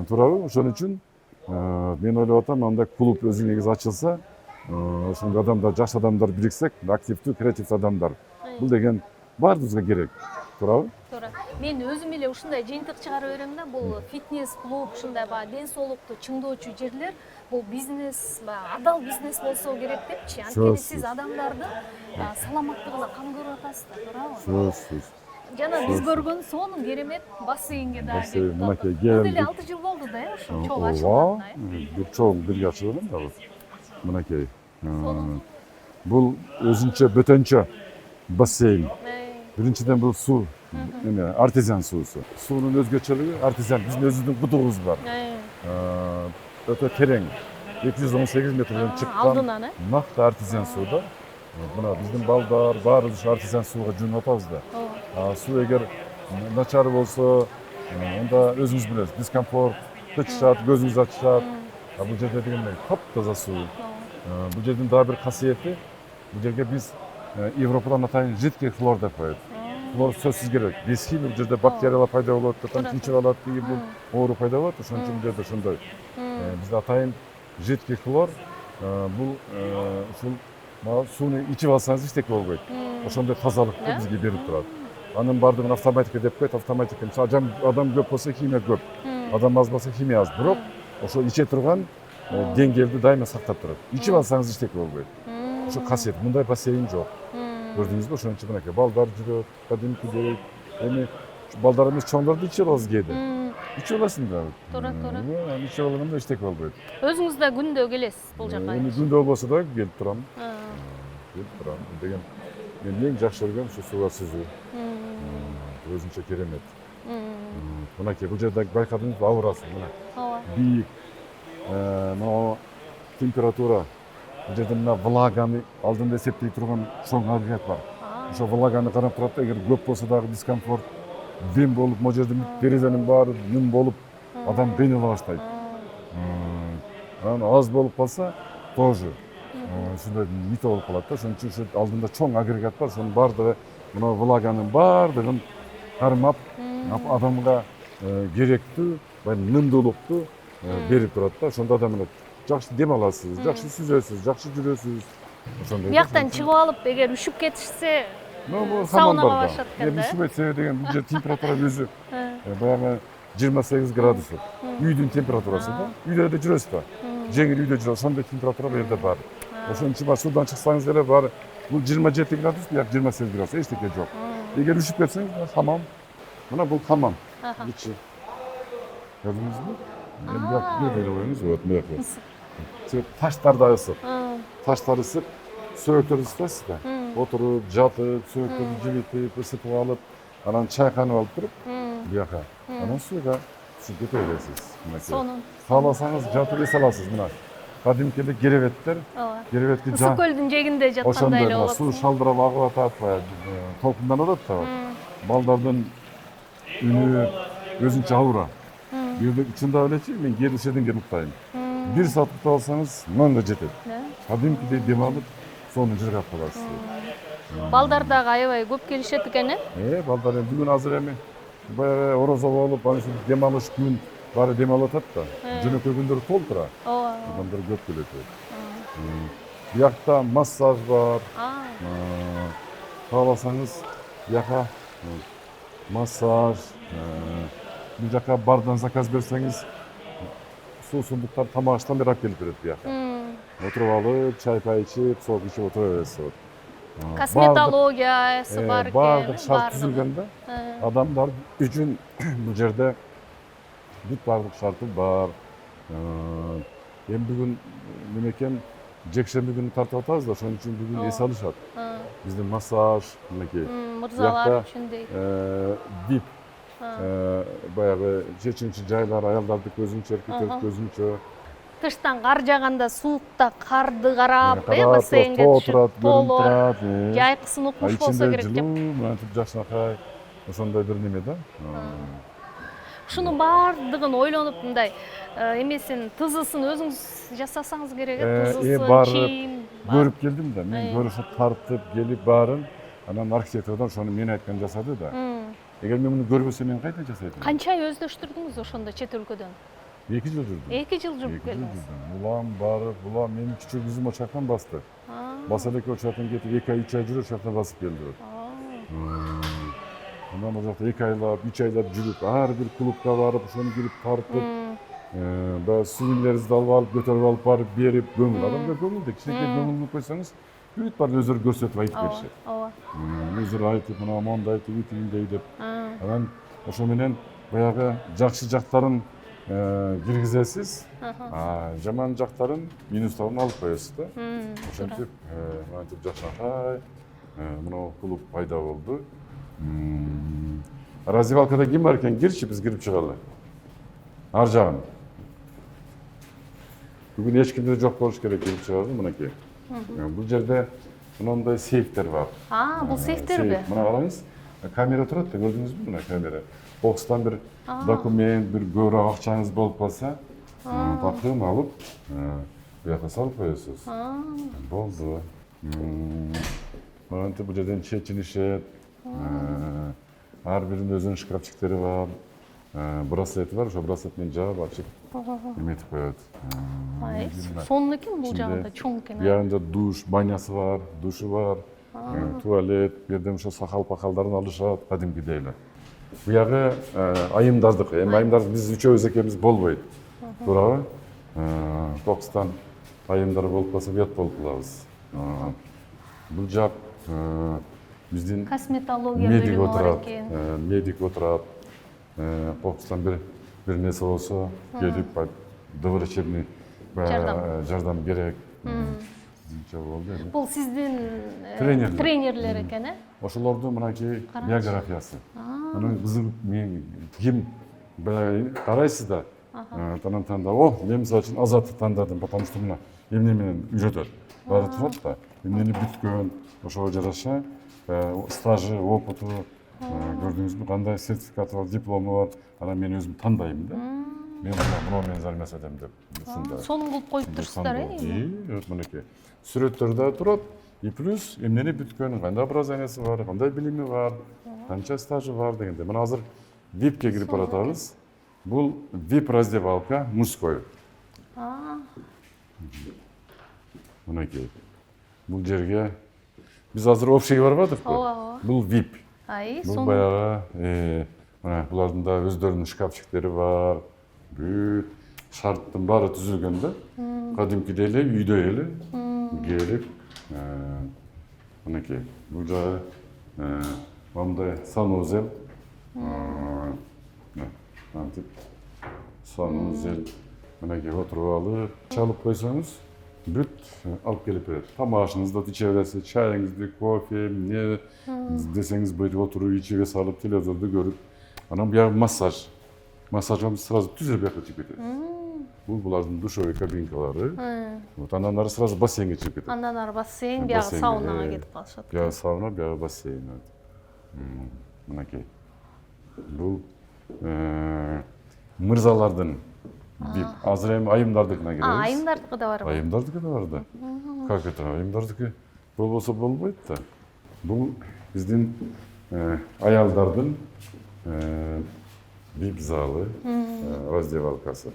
Туурабы? Ошон үчүн мен ойлоп атам, андай клуб өзү негизи ачылса, ошондой адамдар, жаш адамдар бириксек, активдүү, креативдүү адамдар. Бул деген баарыбызга керек. Туурабы? Туура. Мен өзүм эле ушундай жыйынтык чыгарып берем да, бул фитнес клуб, ушундай баягы ден соолукту чыңдоочу жерлер, бул бизнес, баягы адал бизнес болсо керек депчи. Анткени сиз адамдардын саламаттыгына кам көрүп атасыз да, туурабы? Сөзсүз. Жана биз көргөн сонун керемет бассейнге дагы Бассейн, келип мынакей калдык. Бул келдик. деле 6 жыл болду да, ошо чогуу ачылганына. Бир чоң бирге ачылган да бул. Мынакей. Бул өзүнчө бөтөнчө бассейн. Биринчиден бул суу, эме артезиан суусу. Суунун өзгөчөлүгү артезиан, биздин өзүбүздүн кудугубуз бар. Өтө терең, 218 метрден чыккан алдынан, накты артезиан суу да. Мына биздин балдар баарыбыз ушу артезиан сууга жуунуп атабыз да. Суу эгер начар болсо, анда өзүңүз билесиз, дискомфорт, чычат, көзүңүз ачышат. Бул жерде дегендей таптаза суу. Бул жердин дагы бир касиети, бул жерге биз Европадан атайын жидкий хлор деп коет. Хлор сөзсүз керек. Без химия бул жерде бактериялар пайда болот, там чучуп алат, бул оору пайда болот, ошон үчүн бул жерде ошондой. Бизде атайын жидкий хлор, бул ушул сууну ичип алсаңыз эчтеке болбойт. Ошондой тазалыкты бизге берип турат. Анын баардыгын автоматика деп коет, автоматика. Адам көп болсо химия көп, адам аз болсо химия аз. Бирок ошо иче турган деңгээлди дайыма сактап турат. Ичип алсаңыз эчтеке болбойт. Ошо касиет, мындай бассейн жок. Көрдүңүзбү? Ошон үчүн мынакей балдар жүрөт, кадимкидей. Эми балдар эмес чоңдор да ичип алабыз кээде. Ичип аласың да. Туура. Ичип алганда эчтеке болбойт. Өзүңүз да күндө келесиз бул жака? Эми күндө болбосо да келип турам. Келип турам. Деген мен эң жакшы көргөнүм ушу сууга сүзүү. Өзүнчө керемет. Мынакей бул жерде байкадыңызбы, аурасы мына. Ооба. Бийик. Мына температура. Бул жерде мына влаганы алдында эсептей турган чоң агрегат бар. Ошо влаганы карап турат да, эгер көп болсо дагы дискомфорт, дем болуп, могу жерде терезенин баары ним болуп, адам кыйнала баштайт. Анан аз болуп калса, тоже ушундай мите болуп калат да. Ошон үчүн алдында чоң агрегат бар, ошонун баардыгы мына влаганын баардыгын кармап, адамга керектүү, нымдуулукту берип турат да. Ошондо адам жакшы дем аласыз, жакшы сүзөсүз, жакшы жүрөсүз. Ошондой. Бияктан чыгып алып, эгер ушуп кетишсе, бул саунага башат экен экен да. Ушуп кетсе деген бул жер температура өзү баягы 28 градус. Үйдүн температурасы да. Үйдө да жүрөсүз да. Жеңил үйдө жүрөсүз, ошондой температура бул жерде бар. Ошон үчүн суудан чыксаңыз эле бар. Бул 27 градус, бияк 28 градус, эчтеке жок. Эгер ушуп кетсеңиз, хамам. Мына бул хамам. Ичи. Көрдүңүзбү? Эми бияк бөлө коюңуз, вот мына. Таштарды ысык. Таштар ысык, сөөктөрдү ысытасыз да. Отуруп, жатып, сөөктөрдү жибитип, ысытып алып, анан чайканып алып туруп, бияка. Анан сууга түшүп кете бересиз. Сонун. Кааласаңыз жатып эс аласыз мына. Кадимки эле керебеттер, керебетти Ысык көлдүн жээгинде жаткандай эле болот. Суу шалдырап агып атат, толкунданып атат да. Балдардын үнү өзүнчө аура. Бул жерде чындап элечи, мен кээде ишеден келип уктайм. 1 саат уктап алсаңыз, мынга жетет. Кадимкидей дем алып, сонун жыргап каласыз. Балдар дагы аябай көп келишет экен, балдар бүгүн азыр эми баягы орозо болуп, анан дем алыш күн баары дем алып атат да. Жөнөкөй күндөр толтура. ооба. Адамдар көп келет. Биякта массаж бар. Кааласаңыз, бияка массаж, бул жака бардан заказ берсеңиз, суусундуктар тамак аштан бери алып келип берет бияка. Отуруп алып, чай ичип, сок ичип отура бересиз. Косметологиясы бар экен. Баардык шарт түзүлгөн да. Адамдар үчүн бул жерде бүт баардык шарты бар. Эми бүгүн немекен жекшемби күнү тартып атабыз да, ошон үчүн бүгүн эс алышат. Биздин массаж, мынакей. Мырзалар үчүн дейт. Дип, баягы чечинчи жайлар, аялдардыкы өзүнчө, эркектердики өзүнчө. Тыштан кар жааганда суукта карды карап, бассейнге түшүп толуп, жайкысын укмуш болсо керек деп. Мынтип жакшынакай, ошондой бир неме да. Ушунун баардыгын ойлонуп мындай эмесин, тызысын өзүңүз жасасаңыз керек, тызысын, чийим. Көрүп келдим да, мен көрүшүп тартып келип баарын, анан архитектордон ошону мен айткан жасады да. Эгер мен муну көрбөсөм мен кайдан жасайдым? Канча ай өздөштүрдүңүз ошондо чет өлкөдөн? 2 жыл жүрдүм. 2 жыл жүрүп келдиңиз. Улам барып, улам менин кичүү кызым очактан басты. Баса элеке очактан кетип 2 ай, 3 ай жүрүп очактан басып келди. Анан ал жакта 2 айлап, 3 айлап жүрүп, ар бир клубка барып, ошону кирип тартып, баягы сувенирлерди алып алып, көтөрүп алып барып берип, көңүл. Адамга көңүлдү, кичинекей көңүл кылып койсоңуз, бүт баарын өздөрү көрсөтүп айтып беришет. Ооба. Өздөрү айтып, мына мондой, тигиндей деп. Анан ошо менен баягы жакшы жактарын киргизесиз, жаман жактарын, минустарын алып коесуз да. Ошентип, мынтип жакшынакай, мына клуб пайда болду. Раздевалкада ким бар экен? Кирчи, биз кирип чыгалы. Ар жагын. Бүгүн эч кимде жок болуш керек, кирип чыгалы, мынакей. Бул жерде мындай сейфтер бар. Бул сейфтерби? Мына караңыз, камера турат да, көрдүңүзбү мына камера? Бокстан бир документ, бир көбүрөөк акчаңыз болуп калса, такым алып, буяка салып коесуз. Болду. Мынтип бул жерден чечилишет. Ар биринин өзүнүн шкафчиктери бар. Браслети бар, ошо браслет менен жаап ачып эметип коет. Сонун экен бул жагында, чоң экен. Буягында душ, банясы бар, душу бар, туалет, бу жерден ошо сакал-пакалдарын алышат, кадимкидей эле. Буягы айымдардык. Эми айымдар биз үчөөбүз экенбиз болбойт. Туурабы? Бокстан айымдар болуп калса уят болуп калабыз. Бул жак биздин косметология медик бөлүмү бар отурат. экен. Медик отурат. Бокстан бир нерсе болсо келип, доброчебный жардам керек. Бул сиздин тренерлер экен, э? Ошолордун мынакей биографиясы. Анан кызыгып мен ким карайсыз да. Анан тандап, мен мисалы үчүн Азатты тандадым, потому что мына эмне менен үйрөтөт. Баары турат да. Эмнени бүткөн, ошого жараша стажы, опыту, көрдүңүзбү, кандай сертификаты бар, диплому бар. Анан мен өзүм тандайм да. Мен мына менен зармас эдем деп. Сонун кылып коюп турсуздар, э? Мынакей. Сүрөттөрдө турат. И плюс эмнени бүткөн, кандай образованиясы бар, кандай билими бар, канча стажы бар дегенде. Мына азыр VIP-ке кирип баратабыз. Бул VIP раздевалка мужской. Мынакей. Бул жерге биз азыр общийге барбадыкпы? Бул VIP. Бул баягы, мына булардын да өздөрүнүн шкафчиктери бар. Бүт шарттын баары түзүлгөн да. Кадимкидей эле, үйдөй эле келип, мынакей. Бул жагы мындай санузел. Мынтип санузел. Мынакей отуруп алып, чалып койсоңуз, бүт алып келип берет. Тамашыңызды иче бересиз, чайыңызды, кофе, эмне десеңиз бuyrup отуруп ичиге салып, телевизорду көрүп. Анан буягы массаж. Массажга сразу түзө бияка чыгып кетет. Бул булардын душевой кабинкалары. Вот андан ары сразу бассейнге чыгып кетет. Андан ары бассейн, биягы саунага кетип калышат. Биягы сауна, биягы бассейн. Мынакей. Бул мырзалардын бип. Азыр эми айымдардыкына киребиз. Айымдардыкы да барбы? Айымдардыкы да бар да. Как это? Айымдардыкы болбосо болбойт да. Бул биздин аялдардын VIP залы, раздевалкасы.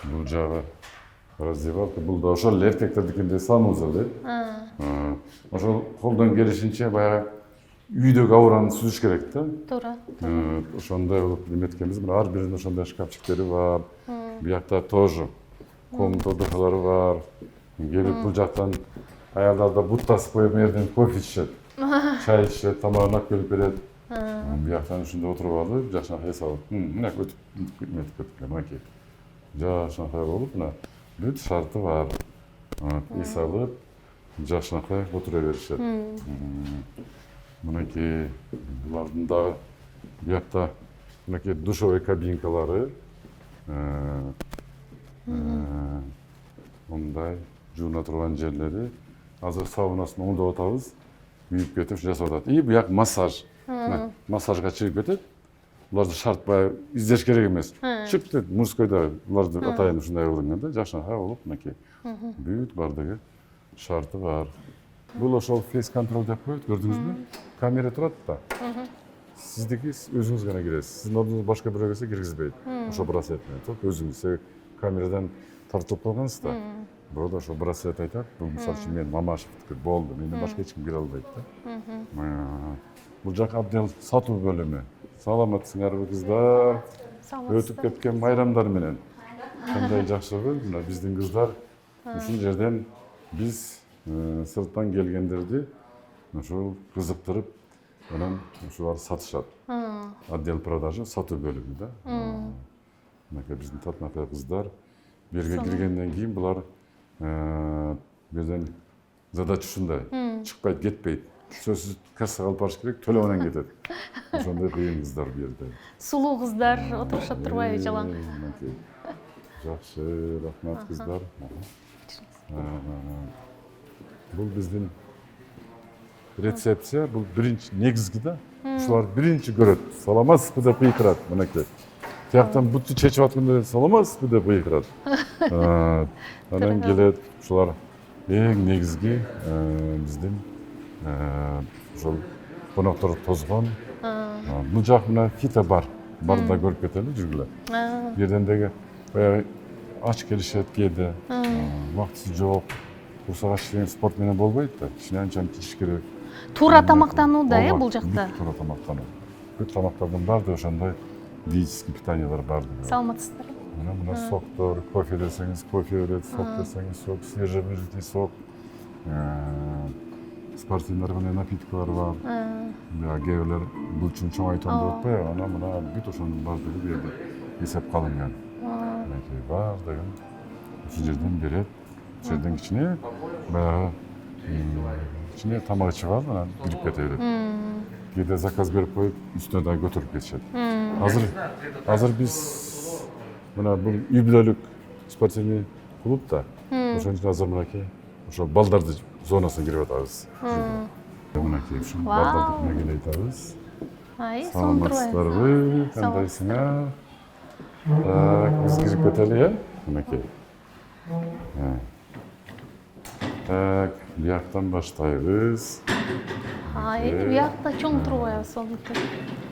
Бұл жағы раздевалка, бұл да ошол эркектердикинде санузел. Ошол колдон келишинче баягы үйдөгү аураны сүзүш керек да. Туура. Ошондой кылып неметкенбиз. Мына ар биринин ошондой шкафчиктери бар. Буякта тоже комната отдыхалары бар. Келип бул жактан аялдар да бут тасып коюп, жерден кофе ичишет, чай ичишет, тамагын алып келип берет. Буяктан ушунда отуруп алып, жакшынакай эс алып, мына өтүп неметип кеткен, мынакей. Жакшынакай болуп, мына бүт шарты бар. Эс алып, жакшынакай отура беришет. Мынакей булардын дагы буякта мынакей душевой кабинкалары. Мындай жууна турган жерлери. Азыр саунасын оңдоп атабыз. Күйүп кетип жасап атат. И буяк массаж. Массажга чыгып кетет. Буларды шарт баягы издеш керек эмес. Чыгып кетет мужскойдо. Буларды атайын ушундай кылынган да, жакшынакай болуп мынакей. Бүт бардыгы шарты бар. Бул ошол фейс контрол деп коет, көрдүңүзбү? Камера турат да. Сиздики өзүңүз гана киресиз. Сиздин ордуңуз башка бирөө келсе киргизбейт. Ошо браслет менен, топ өзүңүз камерадан тартылып калгансыз да. Бирок ошо браслет айтат, бул мисалы үчүн мен Мамашевдики болду, менден башка эч ким кире албайт да. Бул жак абдел сатуу бөлүмү. Саламатсыңарбы кыздар? Өтүп кеткен майрамдар менен. Кандай жакшыбы, мына биздин кыздар ушул жерден биз сырттан келгендерди ошол кызыктырып, анан ушулар сатышат. Отдел продажи сатуу бөлүмү да. Мынакей биздин татынакай кыздар. Берге киргенден кийин булар бирден задача ушундай. Чыкпайт, кетпейт. Сөзсүз кассага алып барыш керек, төлөп анан кетет. Ошондой кыйын кыздар бу жерде. Сулуу кыздар отурушат турбайбы жалаң? Жакшы, рахмат кыздар. Бул биздин рецепция, бул биринчи негизги да. Ушулар биринчи көрөт. Саламатсызбы деп кыйкырат, мынакей. Тияктан бутты чечип атканда саламатсызбы деп кыйкырат. Анан келет, ушулар эң негизги биздин ошол коноктор тозгон. Бул жак мына фито бар. Барды да көрүп кетели, жүргүлө. Бу жерден деги баягы ач келишет кээде. Убактысы жок. Курсага иштеген спорт менен болбойт да. Кичине анча кичиш керек. Туура тамактануу да бул жакта. Туура тамактануу. Бүт тамактардын баардыгы ошондой диетический питаниялар баардыгы. Саламатсыздар. Мына соктор, кофе десеңиз кофе берет, сок десеңиз сок, свежевыжатый сок. Спортивный напиткалар бар. Кээ бирлер бул үчүн чоңойтам деп атпайбы, анан мына бүт ошонун баардыгы бу жерде эсеп калынган. Мынакей баардыгын ушул жерден берет. Ушул жерден кичине баягы кичине тамак ичип алып анан кирип кете берет. Кээде заказ берип коюп, үстүнө да көтөрүп кетишет. Азыр биз мына бул үй бүлөлүк спортивный клуб да. Ошон үчүн азыр мынакей ошо балдарды зонасына кирип атабыз. Мынакей ушул балдарды келе айтабыз. Саламатсыздарбы, кандайсыңар? Так, биз кирип кетели, мынакей. Так, бияктан баштайбыз. Биякта чоң турбайбы сонуку?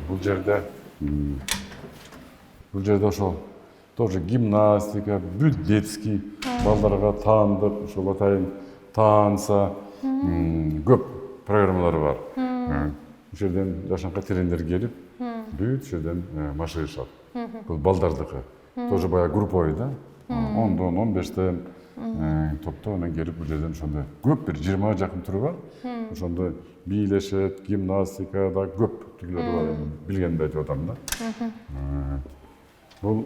Бул жерде ошол тоже гимнастика, бүт детский балдарга таандык, ошол атайын таанса, көп программалар бар. Ушул жерден жашанкай тренер келип, бүт жерден машыгышат. Бул балдардыкы. Тоже баягы групповой да. 10дон 15тен топтоо анан келип бул жерден ошондой көп бир 20га жакын түрү бар. Ошондой бийлешет, гимнастика да көп түрлөрү бар. Билгенди айтып атам да. Бул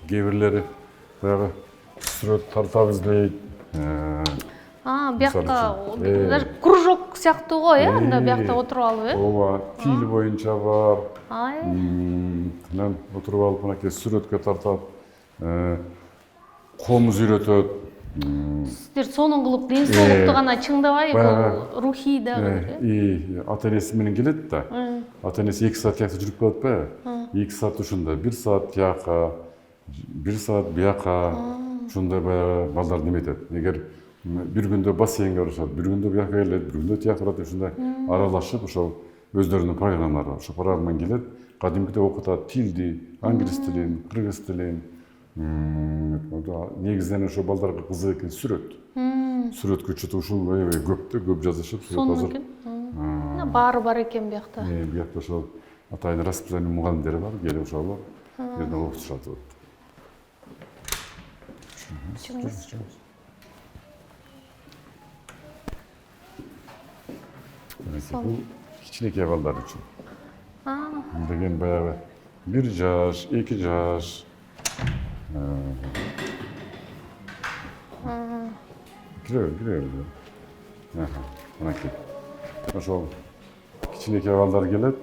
кээ бирлери баягы сүрөт тартабыз дейт. Биякта даже кружок сыяктуу го, анда биякта отуруп алып, Ооба, тил боюнча бар. Анан отуруп алып мынакей сүрөткө тартат. Комуз үйрөтөт. Сиздер сонун кылып ден соолукту гана чыңдабайбы, рухий дагы. Ата-энеси менен келет да. Ата-энеси 2 саат тиякта жүрүп калат атпайбы? 2 саат ушунда, 1 саат тияка, 1 саат бияка. Ушундай баягы балдар неметет. Эгер бир күндө бассейнге барышат, бир күндө бияка келет, бир күндө тияка барат, ушундай аралашып ошол өздөрүнүн программалары бар. Ошол программадан келет, кадимкидей окутат тилди, англис тилин, кыргыз тилин. Негизинен ошо балдарга кызык экен сүрөт. Сүрөткүчү ушул аябай көп жазышып, сүрөт азыр. Баары бар экен биякта. Биякта ошол атайын расписание мугалимдери бар, келип ошол жерде окутушат. Бул кичинекей балдар үчүн. Деген баягы 1 жаш, 2 жаш. Кире. Мынакей. Ошол кичинекей балдар келет.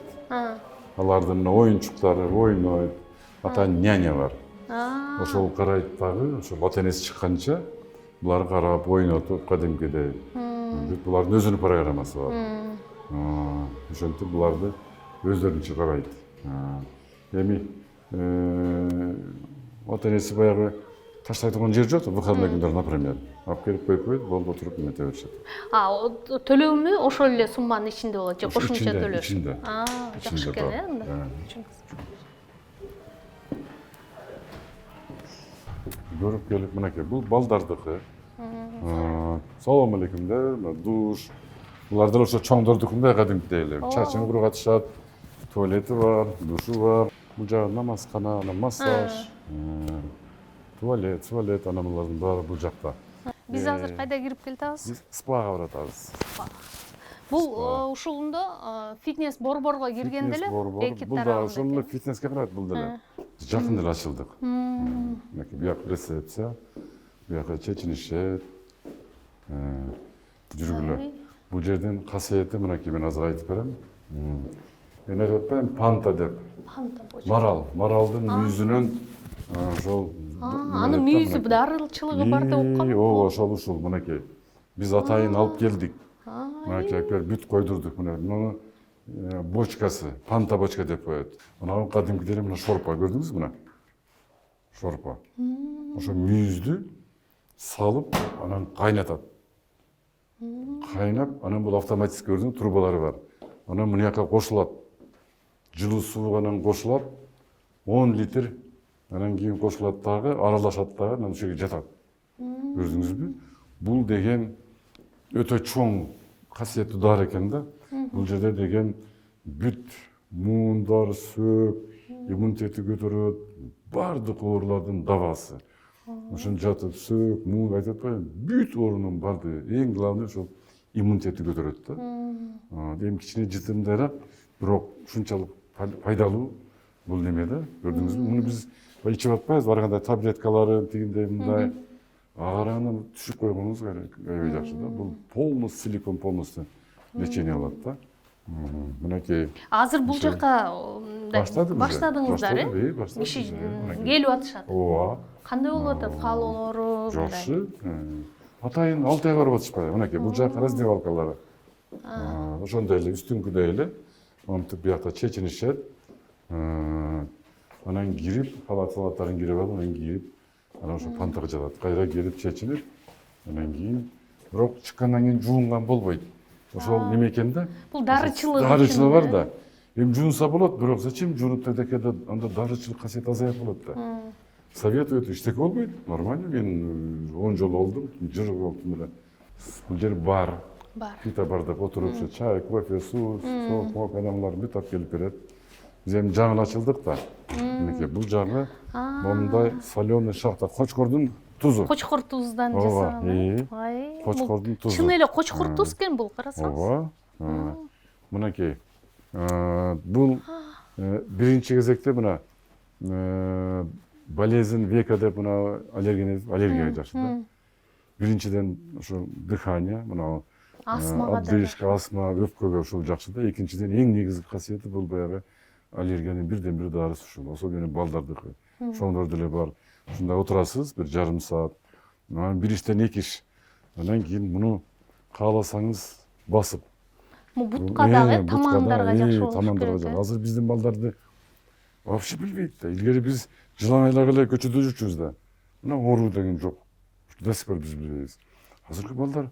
Алардын оюнчуктары ойнойт. Атайын няня бар. Ошол карайт дагы, ошол ата-энеси чыкканча булар карап, ойнотуп, кадимкидей. Булардын өзүнүн программасы бар. Ошентип буларды өздөрүнчө карайт. Эми ата-энеси баягы таштай турган жер жок, выходной күндөрү, например. Алып келип коюп, болду отуруп эмете беришет. Төлөөмү ошол эле сумманын ичинде болот же кошумча төлөш? Ичинде. Жакшы экен, анда. Көрүп келип, мынакей, бул балдардыкы. Салам алейкумдер, душ. Булардан ошо чоңдордукундай кадимкидей эле. Чачын кургатышат, туалети бар, душу бар. Бул жагы намазкана, массаж, туалет, анан булардын баары бул жакта. Биз азыр кайда кирип келатабыз? Биз спага баратабыз. Бул ушугунда фитнес борборго киргенде эле эки бул да ошол эле фитнеске карайт бул деле. Жакын эле ачылдык. Мынакей бияк рецепция, бияка чечинишет. Жүргүлө. Бул жердин касиети мынакей мен азыр айтып берем. Мен айтып атпайм, панта деп. Маралдын мүйүзүнөн ошол анын мүйүзү дарылчылыгы бар деп уккам. Ооба, ушул мынакей. Биз атайын алып келдик. Мынакей бүт койдурдук муну. Бочкасы, панта бочка деп коет. Мына кадимкидей мына шорпа көрдүңүзбү мына? Шорпа. Ошо мүйүздү салып, анан кайнатат. Кайнап, анан бул автоматически көрдүңүз, трубалары бар. Анан мынаяка кошулат. Жылуу суу анан кошулат. 10 литр анан кийин кошулат дагы, аралашат дагы, анан ошол жерге жатат. Көрдүңүзбү? Бул деген өтө чоң касиеттүү дары экен да. Бул жерде деген бүт муундар, сөөк, иммунитети көтөрөт, бардык оорулардын дабасы. Ошон жатып сөөк, муун айтып атпайбы? Бүт оорунун бардыгы, эң главный ошол иммунитети көтөрөт да. Эми кичине жытымдайраак, бирок ушунчалык пайдалуу бул неме да, көрдүңүзбү? Муну биз ичип атпайбыз, барганда таблеткалары тигиндей мындай аараны түшүп койгонуңуз аябай жакшы да. Бул полностью силикон полностью лечение алат да. Мынакей. Азыр бул жака баштадыңыздар, э? Киши келип атышат. Ооба. Кандай болуп атат каалоолору? Жакшы. Атайын 6 айга барып атышпайбы? Мынакей, бул жак раздевалкалары. Ошондой эле үстүңкүдөй эле. Монтип биякта чечинишет. Анан кирип, халаттарын кирип алып, анан кирип, анан ошо пантага жатат. Кайра келип чечинип, анан кийин бирок чыккандан кийин жуунган болбойт. Ошол неме экен да? Бул дарычылык. Дарычылык бар да. Эми жуунса болот, бирок зачем жуунуп дегенде анда дарычылык касиет азаяп болот да. Советует, иштеке болбойт. Нормально, мен 10 жолу болдум, жыр болдум эле. Бул жер бар. Пита бар деп отуруп, чай, кофе, суу, сок, адамдар бүт алып келип берет. Биз эми жаңы ачылдык да. Мынакей бул жагы мондай соленый шахта, кочкордун тузу. Кочкор туздан жасалган. Кочкордун тузу. Чын эле кочкор туз экен бул, карасаңыз. Ооба. Мынакей. Бул биринчи кезекте мына болезнь века деп мына аллергия жакшы да. Биринчиден ошо дыхание, мына отдышка, астма, өпкөгө ушул жакшы да. Экинчиден эң негизги касиети бул баягы аллергиянын бирден бир дарысы ушул. Особенно балдардыкы. Чоңдор деле бар. Ушунда отурасыз бир жарым саат. Анан бир иштен эки иш. Анан кийин муну кааласаңыз басып. Бутка дагы тамандарга жакшы болуш керек. Тамандарга жакшы. Азыр биздин балдарды вообще билбейт да. Илгери биз жылан айлак эле көчөдө жүрчүбүз да. Мына оору деген жок. До сих пор биз билбейбиз. Азыркы балдар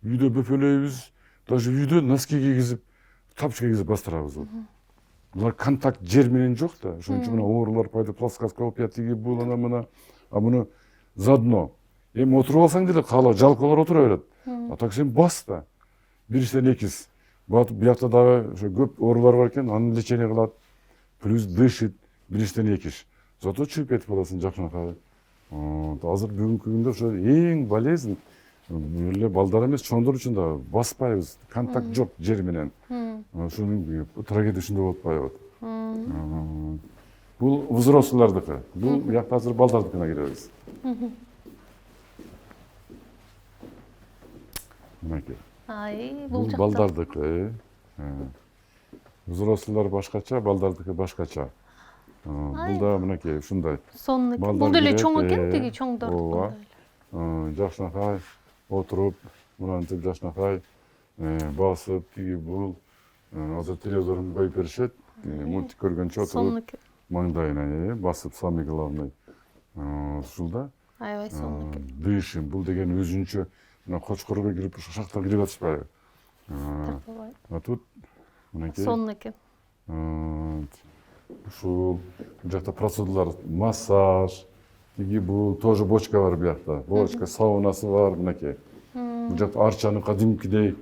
үйдө бөпөлөйбүз, даже үйдө носки кийгизип, тапчы кийгизип бастырабыз. Булар контакт жер менен жок да. Ошон үчүн мына оорулар пайда, плоскоскопия тиги бул ана мына. А муну заодно эми отуруп алсаң деле каала жалкалар отура берет. А так сен бас да. Биричтен экиз. Биякта дагы ошо көп оорулар бар экен, аны лечение кылат. Плюс дышит биричтен экиш. Зато чүйүп кетип каласың жакшынакай. Азыр бүгүнкү күндө ошо эң болезнь эле балдар эмес, чоңдор үчүн да баспайбыз. Контакт жок жер менен. Ошонун трагедия ушундай болуп калат. Бул взрослыйлардыкы. Бул биякта азыр балдардыкына киребиз. Мынакей. Бул Бул балдардыкы. Взрослыйлар башкача, балдардыкы башкача. Бул да мынакей ушундай. Бул деле чоң экен, тиги чоңдор. Жакшынакай отуруп, мынантип жакшынакай басып, тиги бул азыр телевизорун коюп беришет. Мультик көргөнчө отуруп маңдайына басып самый главный. Ушул да. Аябай сонун экен. Дышим, бул деген өзүнчө мына кочкорго кирип ушул шактан кирип атышпайбы? А тут мынакей. Сонун экен. Ушул жакта процедуралар, массаж, тиги бул тоже бочка бар биякта. Бочка, саунасы бар мынакей. Бул жакта арчаны кадимкидей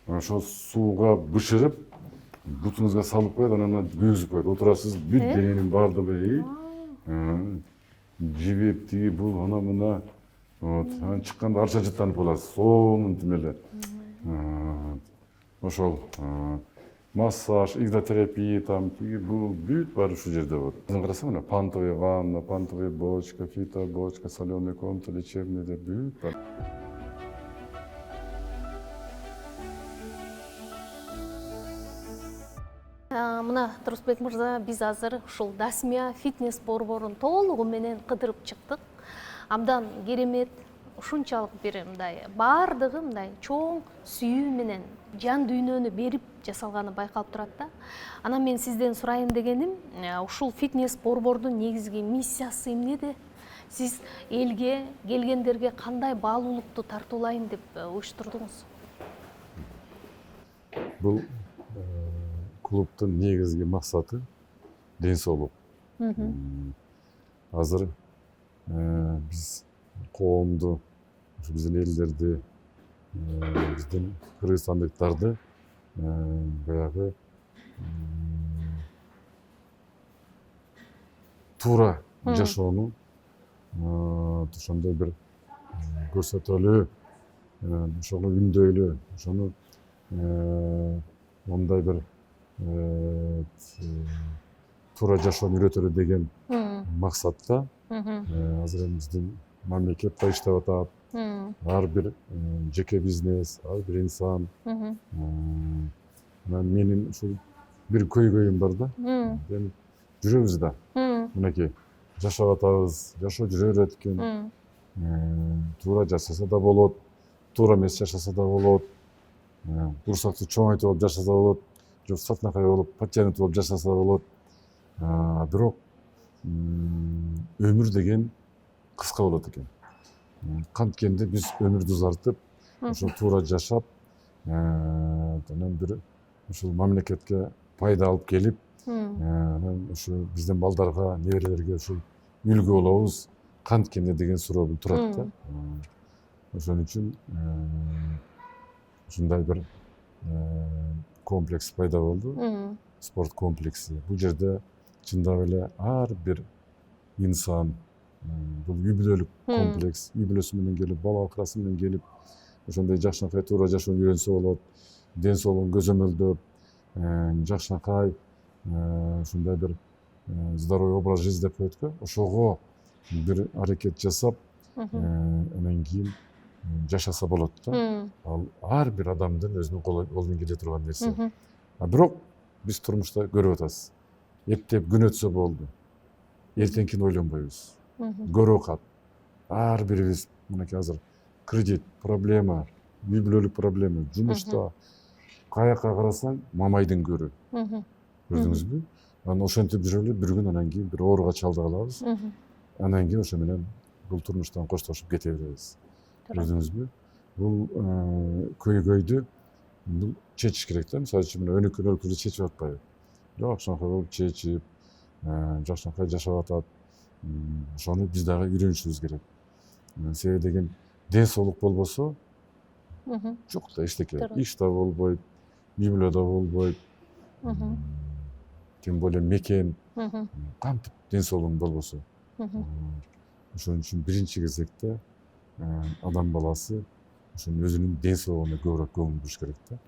ошо сууга бышырып, бутуңузга салып коет, анан күйгүзүп коет. Отурасыз, бүт дененин баардыгы жибип, тиги бул ана мына. Анан чыкканда арча жыттанып каласыз. Сонун эле. Ошол массаж, игдотерапия там, тиги бул бүт баары ушул жерде болот. Карасаң мына пантовая ванна, пантовая бочка, фитобочка, солёный комната, лечебный деп бүт бар. Мына Турусбек мырза, биз азыр ушул Дасмия фитнес борборун толугу менен кыдырып чыктык. Абдан керемет, ушунчалык бир мындай баардыгы мындай чоң сүйүү менен жан дүйнөнү берип жасалганы байкалып турат да. Анан мен сизден сурайын дегеним, ушул фитнес борбордун негизги миссиясы эмнеде? Сиз элге, келгендерге кандай баалуулукту тартуулайын деп уюштурдуңуз? Бул клубтун негизги максаты ден соолук. Азыр биз коомду, биздин элдерди, биздин кыргызстандыктарды баягы туура жашоону ошондой бир көрсөтөлү, ошого үндөйлү, ошону мондай бир туура жашоону үйрөтөлү деген максатта азыр эми биздин мамлекет да иштеп атат. Ар бир жеке бизнес, ар бир инсан. Менин ушул бир көйгөйүм бар да. Эми жүрөбүз да. Мынакей жашап атабыз, жашоо жүрө берет экен. Туура жашаса да болот, туура эмес жашаса да болот. Курсакты чоңойтуп алып жашаса да болот, же сатнакай болуп, подтянутый болуп жашаса да болот. Бирок өмүр деген кыска болот экен. Канткенде биз өмүрдү узартып, ошо туура жашап, анан бир ушул мамлекетке пайда алып келип, анан ушу биздин балдарга, неберелерге ушул үлгү болобуз. Канткенде деген суроо турат да. Ошон үчүн ушундай бир комплекс пайда болду. Спорт комплекси. Бул жерде чындап эле ар бир инсан, бул үй бүлөлүк комплекс, үй бүлөсү менен келип, бала акырасы менен келип, ошондой жакшынакай туура жашоону үйрөнсө болот, ден соолугун көзөмөлдөп, жакшынакай ушундай бир здоровый образ жизни деп коет го, ошого бир аракет жасап, анан кийин жашаса болот да. Ал ар бир адамдын өзүнүн колунан келе турган нерсе. Бирок биз турмушта көрүп атабыз. Эптеп күн өтсө болду. Эртеңкини ойлонбойбуз. Көрүп кат. Ар бирибиз мынакей азыр кредит, проблема, үй бүлөлүк проблема, жумушта. Каяка карасаң мамайдын көрү. Көрдүңүзбү? Анан ошентип жүрүп эле бир күн анан кийин бир ооруга чалдык алабыз. Анан кийин ошо менен бул турмуштан коштошуп кете беребиз. Көрдүңүзбү? бул көйгөйдү бул чечиш керек да. Мисалы үчүн мына өнүккөн өлкөлөр чечип атпайбы? Жок, ошондой болуп чечип, жакшынакай жашап атат. Ошону биз дагы үйрөнүшүбүз керек. Себеби деген ден соолук болбосо жок да эчтеке. Иш да болбойт, үй бүлө да болбойт. Тем более мекен кантип ден соолугуң болбосо. Ошон үчүн биринчи кезекте адам баласы ошонун өзүнүн ден соолугуна көбүрөөк көңүл буруш керек да.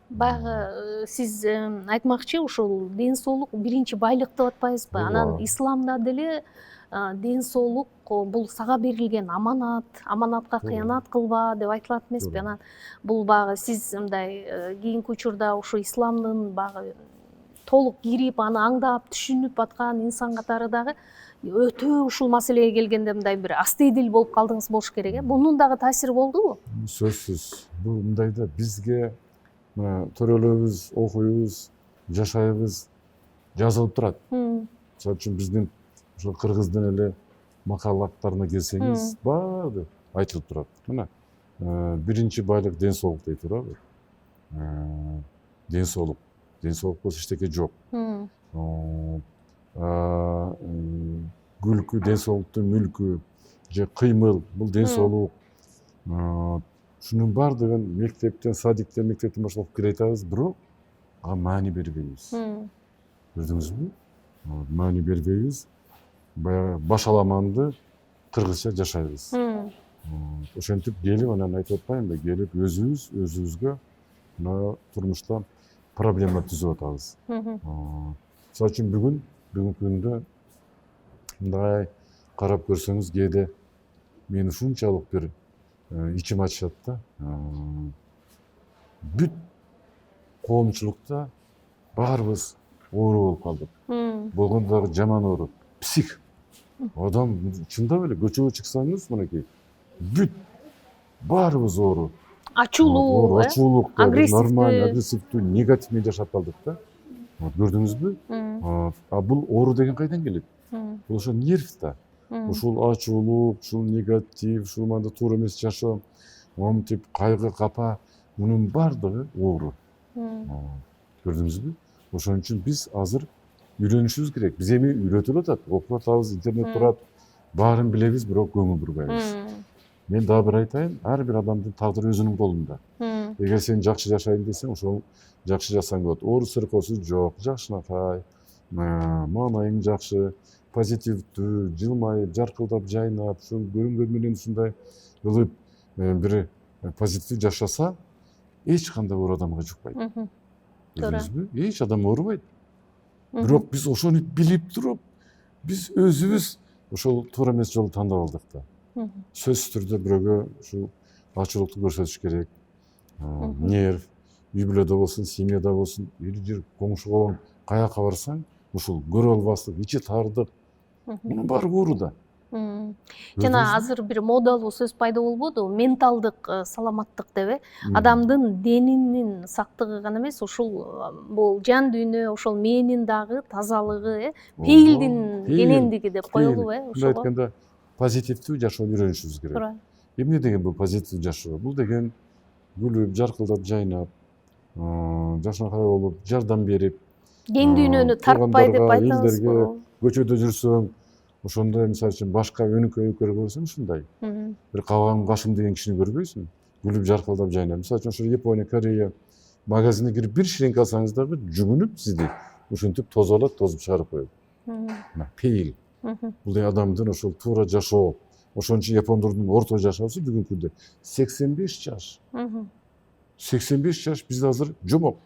Баягы сиз айтмакчы ушул ден соолук биринчи байлык деп атпайбызбы? Анан исламда деле ден соолук бул сага берилген аманат, аманатка кыянат кылба деп айтылат эмеспи? Анан бул багы сиз мындай кийинки учурда ушу исламдын багы толук кирип, аны аңдап, түшүнүп аткан инсан катары дагы өтө ушул маселеге келгенде мындай бир астыйдил болуп калдыңыз болуш керек. Бунун дагы таасири болдубу? Сөзсүз. Бул мындай да, бизге төрөлөрүбүз, окуйбуз, жашайбыз, жазылып турат. Мисалы үчүн биздин ошо кыргыздын эле макалаттарына келсеңиз, баары айтылып турат. Мына биринчи байлык ден соолук дейт турабы? Ден соолук. Ден соолук болсо эчтеке жок. Күлкү ден соолуктун мүлкү, же кыймыл бул ден соолук. Шунун баардыгын мектептен, садиктен, мектептен баштап окуп келе атабыз, бирок ага маани бербейбиз. Көрдүңүзбү? Маани бербейбиз. Баягы башаламанды кыргызча жашайбыз. Ошентип келип анан айтып атпаймынбы, келип өзүбүзгө мына турмушта проблема түзүп атабыз. Мисалы үчүн бүгүнкү күндө мындай карап көрсөңүз, кээде мени ушунчалык бир ичим ачышат да. Бүт коомчулукта баарыбыз оору болуп калдык. Болгондо дагы жаман оору, псих. Адам чындап эле көчөгө чыксаңыз, мынакей бүт баарыбыз оору. Ачуулуу, ачуулук, нормально, агрессивдүү, агрессивдүү, негативный жашап калдык да. Көрдүңүзбү? Бул оору деген кайдан келет? Бул ошо нерв да. Ушул ачуулук, ушул негатив, ушул мында туура эмес жашоо, монтип кайгы, капа, мунун баардыгы оору. Көрдүңүзбү? Ошон үчүн биз азыр үйрөнүшүбүз керек. Биз эми үйрөтүлүп атат, окуп атабыз, интернет турат, баарын билебиз, бирок көңүл бурбайбыз. Мен дагы бир айтайын, ар бир адамдын тагдыры өзүнүн колунда. Эгер сен жакшы жашайын десең, ошол жакшы жасаң болот. Оору сыркоосу жок, жакшынакай, маанайың жакшы, позитивдүү, жылмайып, жаркылдап, жайнап, ушул көрүнгөн менен ушундай ылып бир позитивдүү жашаса, эч кандай оору адамга жукпайт. Көрдүңүзбү? Эч адам оорубайт. Бирок биз ошону билип туруп, биз өзүбүз ошол туура эмес жолду тандап алдык да. Сөзсүз түрдө бирөөгө ушул ачуулукту көрсөтүш керек. Нерв, үй бүлөдө болсун, семьяда болсун, бир жер коңшу колоң каяка барсаң, ушул көрө албастык, ичи тардык, мунун баары оору да. Жана азыр бир модалуу сөз пайда болбодубу? Менталдык саламаттык деп, адамдын денинин сактыгы гана эмес, ушул бул жан дүйнө, ошол мээнин дагы тазалыгы, пейилдин кенендиги деп коелу, ошого айтканда позитивдүү жашоону үйрөнүшүбүз керек. Туура. Эмне деген бул позитивдүү жашоо? Бул деген күлүп, жаркылдап, жайнап, жакшынакай болуп, жардам берип, кең дүйнөнү тартпай деп айтабызбы? Көчөдө жүрсөң, ошондой мисалы үчүн башка өнүккөн өлкөлөрдө көрсөң ушундай. Бир кабагым кашым деген кишини көрбөйсүң? Күлүп, жаркылдап, жайнап. Мисалы үчүн ошо Япония, Корея магазине кирип бир ширинке алсаңыз дагы жүгүнүп сизди ушинтип тозуп алат, тозуп чыгарып коет. Пейил. Бул деген адамдын ошол туура жашоо. Ошон үчүн япондордун орто жашоосу бүгүнкү күндө 85 жаш. 85 жаш бизде азыр жомок.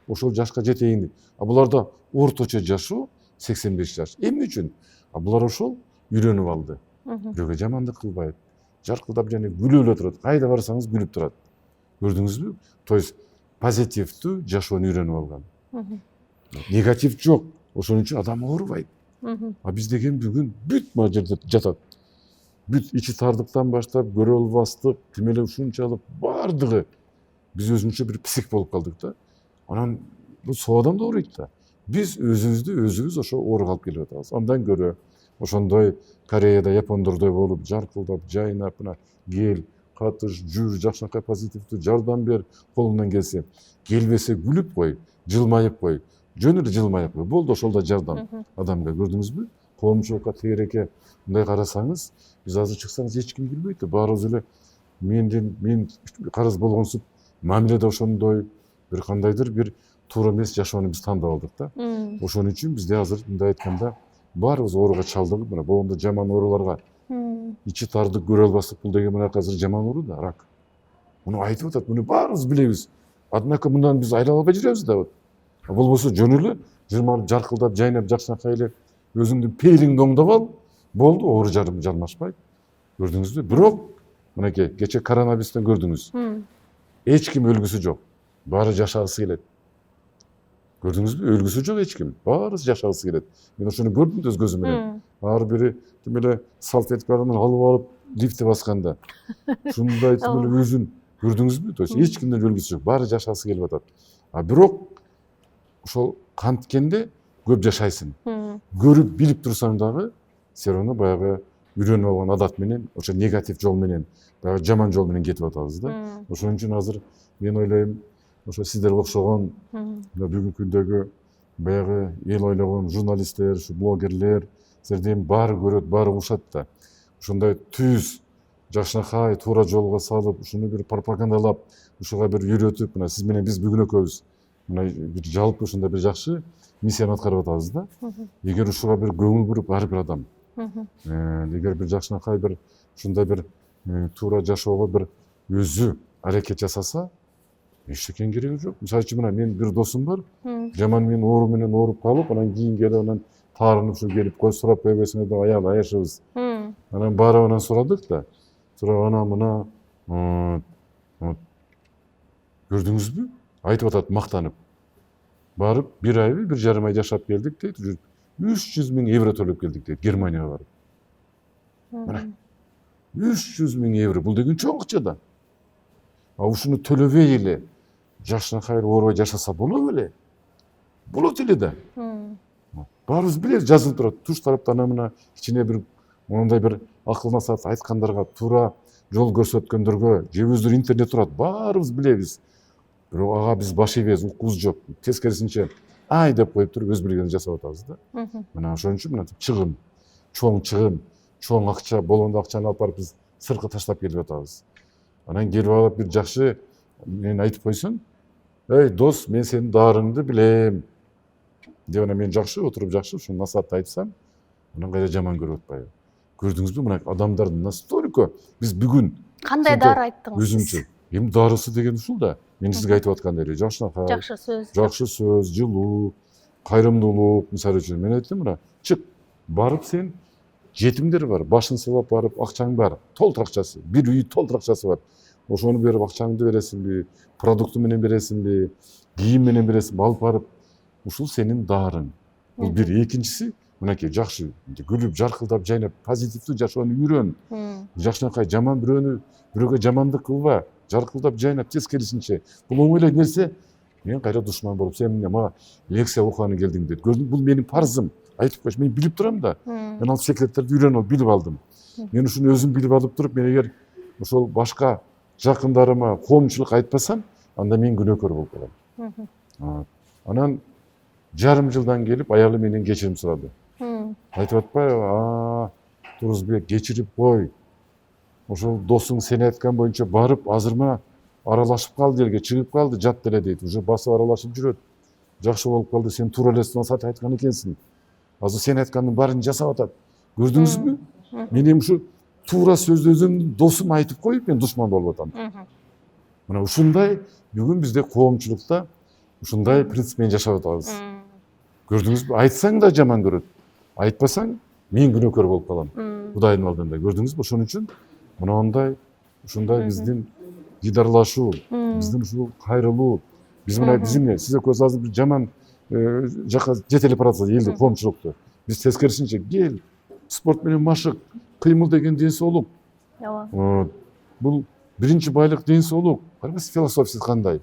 Ошол жашка жетейин. Буларда орточо жашоо 85 жаш. Эмне үчүн? Булар ошол үйрөнүп алды. Бирөөгө жамандык кылбайт. Жаркылдап жана күлүп эле турат. Кайда барсаңыз күлүп турат. Көрдүңүзбү? То есть позитивдүү жашоону үйрөнүп алган. Негатив жок. Ошон үчүн адам оорубайт. Биз деген бүгүн бүт мына жерде жатат. Бүт ичи тардыктан баштап, көрө албастык, тим эле ушунчалык баардыгы биз өзүнчө бир псих болуп калдык да. Анан бул соо адам да ооруйт да. Биз өзүбүз ошо ооруга алып келип атабыз. Андан көрө ошондой Кореяда, Япондордой болуп, жаркылдап, жайнап, мына кел, катыш, жүр, жакшынакай позитивдүү жардам бер, колуңдан келсе. Келбесе күлүп кой, жылмайып кой. Жөн эле жылмайып кой. Болду, ошол да жардам адамга, көрдүңүзбү? Коомчулукка тегереке мындай карасаңыз, биз азыр чыксаңыз эч ким билбейт. Баарыбыз эле мен карыз болгонсуп мамиледе ошондой бир кандайдыр бир туура эмес жашоону биз тандап алдык да. Ошон үчүн бизде азыр мындай айтканда баарыбыз ооруга чалдыгып, мына болгондо жаман ооруларга ичи тарды көрө албастык, бул деген мына азыр жаман оору да, рак. Муну айтып атат, муну баарыбыз билебиз. Однако мындан биз айыла албай жүрөбүз да. Болбосо жөн эле жаркылдап, жайнап, жакшынакай эле өзүңдүн пейилиңди оңдоп ал, болду, оору жармашпайт. Көрдүңүзбү? Бирок мынакей кече коронавирустан көрдүңүз. Эч ким өлгүсү жок. Баары жашагысы келет. Көрдүңүзбү? Өлгүсү жок эч ким. Баары жашагысы келет. Мен ошону көрдүм да өз көзүм менен. Ар бири тим эле салфеткаларын алып алып лифтте басканда. Ушундай тим эле өзүн көрдүңүзбү? То есть эч кимден өлгүсү жок. Баары жашагысы келип атат. А бирок ошол канткенде көп жашайсың. Көрүп билип турсаң дагы все равно баягы үйрөнүп алган адат менен, ошо негатив жол менен, баягы жаман жол менен кетип атабыз да. Ошон үчүн азыр мен ойлойм, ошо сиздерге окшогон бүгүнкү күндөгү баягы эл ойлогон журналисттер, ушу блогерлер, силердин баары көрөт, баары угушат да. Ошондой түз жакшынакай туура жолго салып, ушуну бир пропагандалап, ушуга бир үйрөтүп, мына сиз менен биз бүгүн экөөбүз мына бир жалпы ушундай бир жакшы миссияны аткарып атабыз да. Эгер ушуга бир көңүл буруп ар бир адам, эгер бир жакшынакай бир ушундай бир туура жашоого бир өзү аракет жасаса, эчтекенин кереги жок. Мисалы үчүн мына менин бир досум бар, жаман мен оору менен ооруп калып, анан кийин келип анан таарынып ушу келип кой сурап койбойсуңар деп аял аяшыбыз. Анан барып анан сурадык да. Сурап ана мына көрдүңүзбү? Айтып атат мактанып. Барып бир айбы, бир жарым ай жашап келдик дейт, 300 000 евро төлөп келдик дейт Германияга барып. Мына 300 000 евро, бул деген чоң акча да. А ушуну төлөбөй эле жакшынакай оорубай жашаса болот эле. Болот эле да. Баарыбыз билебиз, жазылып турат. Туш тарапта ана мына ичине бир мондай бир акыл насаат айткандарга, туура жол көрсөткөндөргө же өздөрү интернет турат. Баарыбыз билебиз. Бирок ага биз баш ийбейбиз, укугубуз жок. Тескерисинче ай деп коюп туруп өз билгенибизди жасап атабыз да. Мына ошон үчүн мына чыгым, чоң акча болгондо акчаны алып барып биз сыртка таштап келип атабыз. Анан келип алып бир жакшы мен айтып койсоң, эй дос, мен сенин даарыңды билем деп анан мен жакшы отуруп жакшы ушул насаатты айтсам, анан кайда жаман көрүп атпайбы. Көрдүңүзбү, мына адамдардын настолько биз бүгүн кандай дары айттыңыз? Өзүмчө. Эми дарысы деген ушул да. Мен сизге айтып аткандай эле жакшынакай, жакшы сөз, жылуу, кайрымдуулук, мисалы үчүн мен айттым мына, чык, барып сен жетимдер бар, башын сылап барып, акчаң бар, толтур акчасы, бир үй толтур акчасы бар. Ошону берип акчаңды бересиңби, продукты менен бересиңби, кийим менен бересиңби, алып барып, ушул сенин дарың. Бул бир. Экинчиси, мынакей жакшы, күлүп, жаркылдап, жайнап, позитивдүү жашоону үйрөн. Жакшынакай жаман бирөөгө жамандык кылба, жаркылдап, жайнап, тескерисинче. Бул оңой эле нерсе. Мен кайра душман болуп, сен мага лекция окуганы келдиң дейт. Көрдүң, бул менин парзым. Айтып койчу, мен билип турам да. Мен ал секреттерди үйрөнүп алып, билип алдым. Мен ушуну өзүм билип алып туруп, мен эгер ошол башка жакындарыма коомчулук айтпасам, анда мен күнөөкөр болуп калам. Анан жарым жылдан келип аялы менен кечирим сурады. Айтып атпайбы, Турузбек, кечирип кой. Ошол досуң сен айткан боюнча барып, азыр мына аралашып калды элге, чыгып калды, жат деле дейт. Уже басып аралашып жүрөт. Жакшы болуп калды, сен туура эле насаат айткан экенсиң. Азыр сен айткандын баарын жасап атат. Көрдүңүзбү? Мен эми ушу туура сөздү өзүмдүн досум айтып коюп, мен душман болуп атам. Мына ушундай бүгүн бизде коомчулукта ушундай принцип менен жашап атабыз. Көрдүңүзбү? Айтсаң да жаман көрөт. Айтпасаң, мен күнөөкөр болуп калам. Кудайдын алдында. Көрдүңүзбү? Ошон үчүн мынандай ушундай биздин дидарлашуу, биздин ушул кайрылуу, биз мына эмне, сиз экөөбүз азыр бир жаман жака жетелеп баратсыз элди, коомчулукту. Биз тескерисинче кел, спорт менен машык, кыймыл деген ден соолук. Бул биринчи байлык ден соолук. Караңыз, философиясы кандай?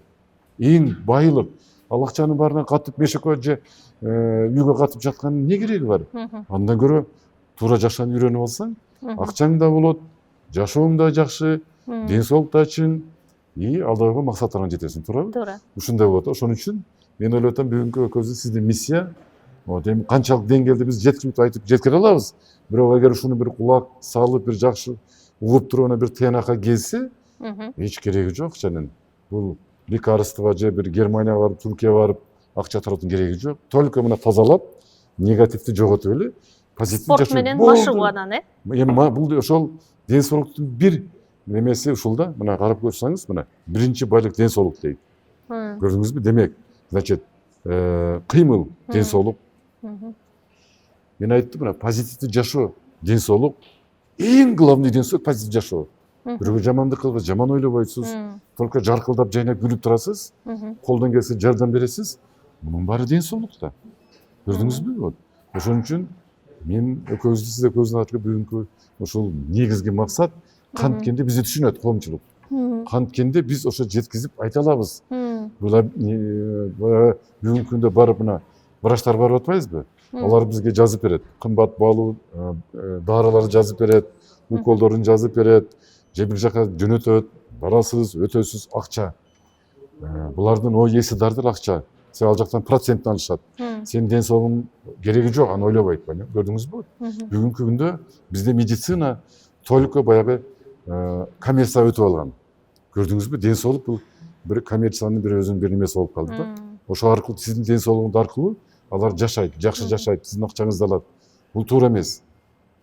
Эң байлык. Ал акчанын баарына катып мешекке же үйгө катып жатканын эмне кереги бар? Андан көрө туура жашоону үйрөнүп алсаң, акчаң да болот, жашооң да жакшы, ден соолук да үчүн алдагы максаттарыңа жетесиң, туурабы? туура. Ушундай болот. Ошон үчүн мен ойлоп атам бүгүнкү экөөбүздүн сиздин миссия, вот эми канчалык деңгээлде биз жеткирип айтып жеткире алабыз. Бирок эгер ушуну бир кулак салып, бир жакшы угуп туруп, ана бир тыянакка келсе, эч кереги жок акчанын. Бул лекарство же бир Германияга барып, Туркияга барып акча таратууның кереги жок. Только мына тазалап, негативди жоготуп эле, позитивди Спорт менен машыгуу анан, Эми бул ошол ден соолуктун бир немеси ушул да. Мына карап көрсөңүз, мына биринчи байлык ден соолук дейт. Көрдүңүзбү? Демек, значит, кыймыл ден соолук. Мен айттым, мына позитивди жашоо ден соолук. Эң главный ден соолук позитивди жашоо. Бирөөгө жамандык кылбайсыз, жаман ойлобойсуз, только жаркылдап жайнап күлүп турасыз, колдон келсе жардам бересиз. Мунун баары ден соолук да. Көрдүңүзбү? Вот. Ошон үчүн мен экөөбүздү, сиз экөөбүздүн артка бүгүнкү ошол негизги максат канткенде бизди түшүнөт коомчулук. Канткенде биз ошо жеткизип айта алабыз. Бүгүнкү күндө барып мына врачтар барып атпайбызбы? Алар бизге жазып берет. Кымбат баалуу дарыларды жазып берет, уколдорун жазып берет, же бир жака жөнөтөт, барасыз, өтөсүз, акча. Булардын эси дардыр акча. Сен ал жактан процентин алышат. Сенин ден соолугуң кереги жок, аны ойлобойт. Көрдүңүзбү? Бүгүнкү күндө бизде медицина только баягы коммерцияга өтүп алган. Көрдүңүзбү? Ден соолук бул бир коммерциянын бир өзүнүн бир немеси болуп калды да. Ошол аркылуу сиздин ден соолугуңуз аркылуу алар жашайт, жакшы жашайт, сиздин акчаңызды алат. Бул туура эмес.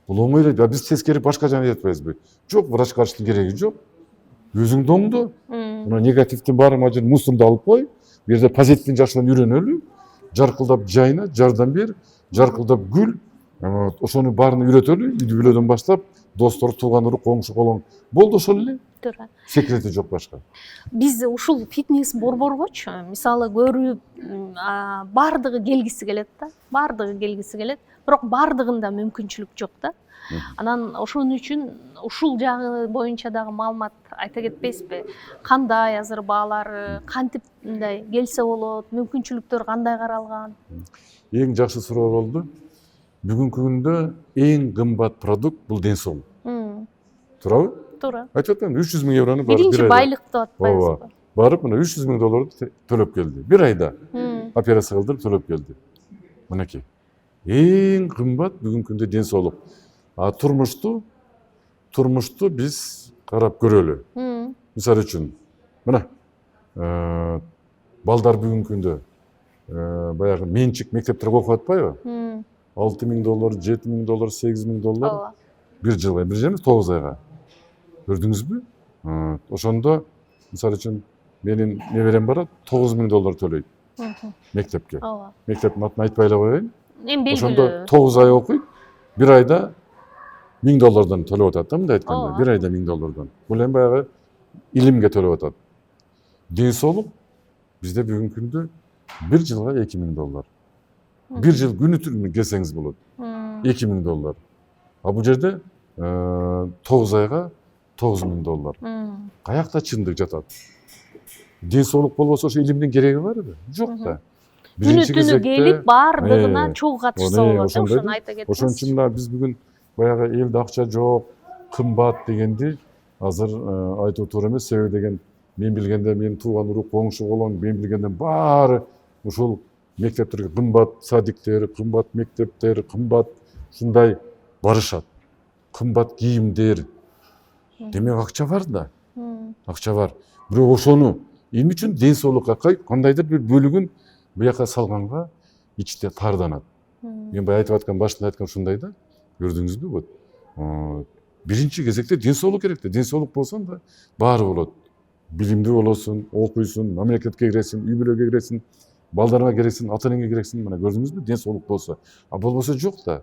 Бул оңой эле. Биз тескери башка жагын айтпайбызбы? Жок, врач караштын кереги жок. Өзүңдү оңдо. Мына негативдин баарын ажыр мусорду алып кой. Бу жерде позитивдин жашоону үйрөнөлү. Жаркылдап жайна, жардам бер, жаркылдап гүл. Ошону баарын үйрөтөлү. Үй бүлөдөн баштап достор, туугандар, коңшу колоң. Болду ошол эле. Туура. Секрети жок башка. Биз ушул фитнес борборгочу мисалы көрүп бардыгы келгиси келет да. Бардыгы келгиси келет. Бирок бардыгында мүмкүнчүлүк жок да. Анан ошон үчүн ушул жагы боюнча дагы маалымат айта кетпейсизби? Кандай азыр баалары, кантип мындай келсе болот, мүмкүнчүлүктөр кандай каралган? Эң жакшы суроо болду. Бүгүнкү күндө эң кымбат продукт бул ден соолук. Туурабы? Туура. Айтып атам, 300 000 еврону барып Биринчи байлык деп атпайбызбы? Барып мына 300 000 долларды төлөп келди. Бир айда операция кылдырып төлөп келди. Мынакей. Эң кымбат бүгүнкү күндө ден соолук. А турмушту биз карап көрөлү. Мисалы үчүн, мына балдар бүгүнкү күндө баягы менчик мектептерге окуп атпайбы? 6 000 доллар, 7 000 доллар, 8 000 доллар бир жылга, бир жыл эмес 9 айга. Көрдүңүзбү? Ошондо мисалы үчүн менин неберем барат, 9 000 доллар төлөйт мектепке. Мектептин атын айтпай эле коеюн. Эң белгилүү. Ошондо 9 ай окуйт, бир айда 1000 доллардан төлөп атат да, мындай айтканда. Бир айда 1000 доллардан. Бул эми баягы илимге төлөп атат. Ден соолук бизде бүгүнкү күндө бир жылга 2000 доллар. Бир жыл күнү түнү келсеңиз болот. 2000 доллар. А бул жерде 9 айга 9 000 доллар. Каякта чындык жатат? Ден соолук болбосо ошо илимдин кереги барбы? Жок да. Күнү түнү келип бардыгына чогуу катышса болот. Ошону айта кетсеңиз. Ошон үчүн мына биз бүгүн баягы элде акча жок, кымбат дегенди азыр айтуу туура эмес. Себеби деген мен билгенде менин тууган урук, коңшу колоң, мен билгенден баары ушул мектептерге кымбат садиктер, кымбат мектептер, кымбат ушундай барышат. Кымбат кийимдер. Демек акча бар да. Акча бар. Бирок ошону эмне үчүн ден соолукка кандайдыр бир бөлүгүн буяка салганга ичте тарданат. Мен баягы айтып аткан, башында айткан ушундай да. Көрдүңүзбү? Вот. Биринчи кезекте ден соолук керек да. Ден соолук болсоң да баары болот. Билимдүү болосуң, окуйсуң, мамлекетке киресиң, үй бүлөгө киресиң, балдарыңа керексиң, ата энеңе керексиң. Мына көрдүңүзбү? Ден соолук болсо. А болбосо жок да.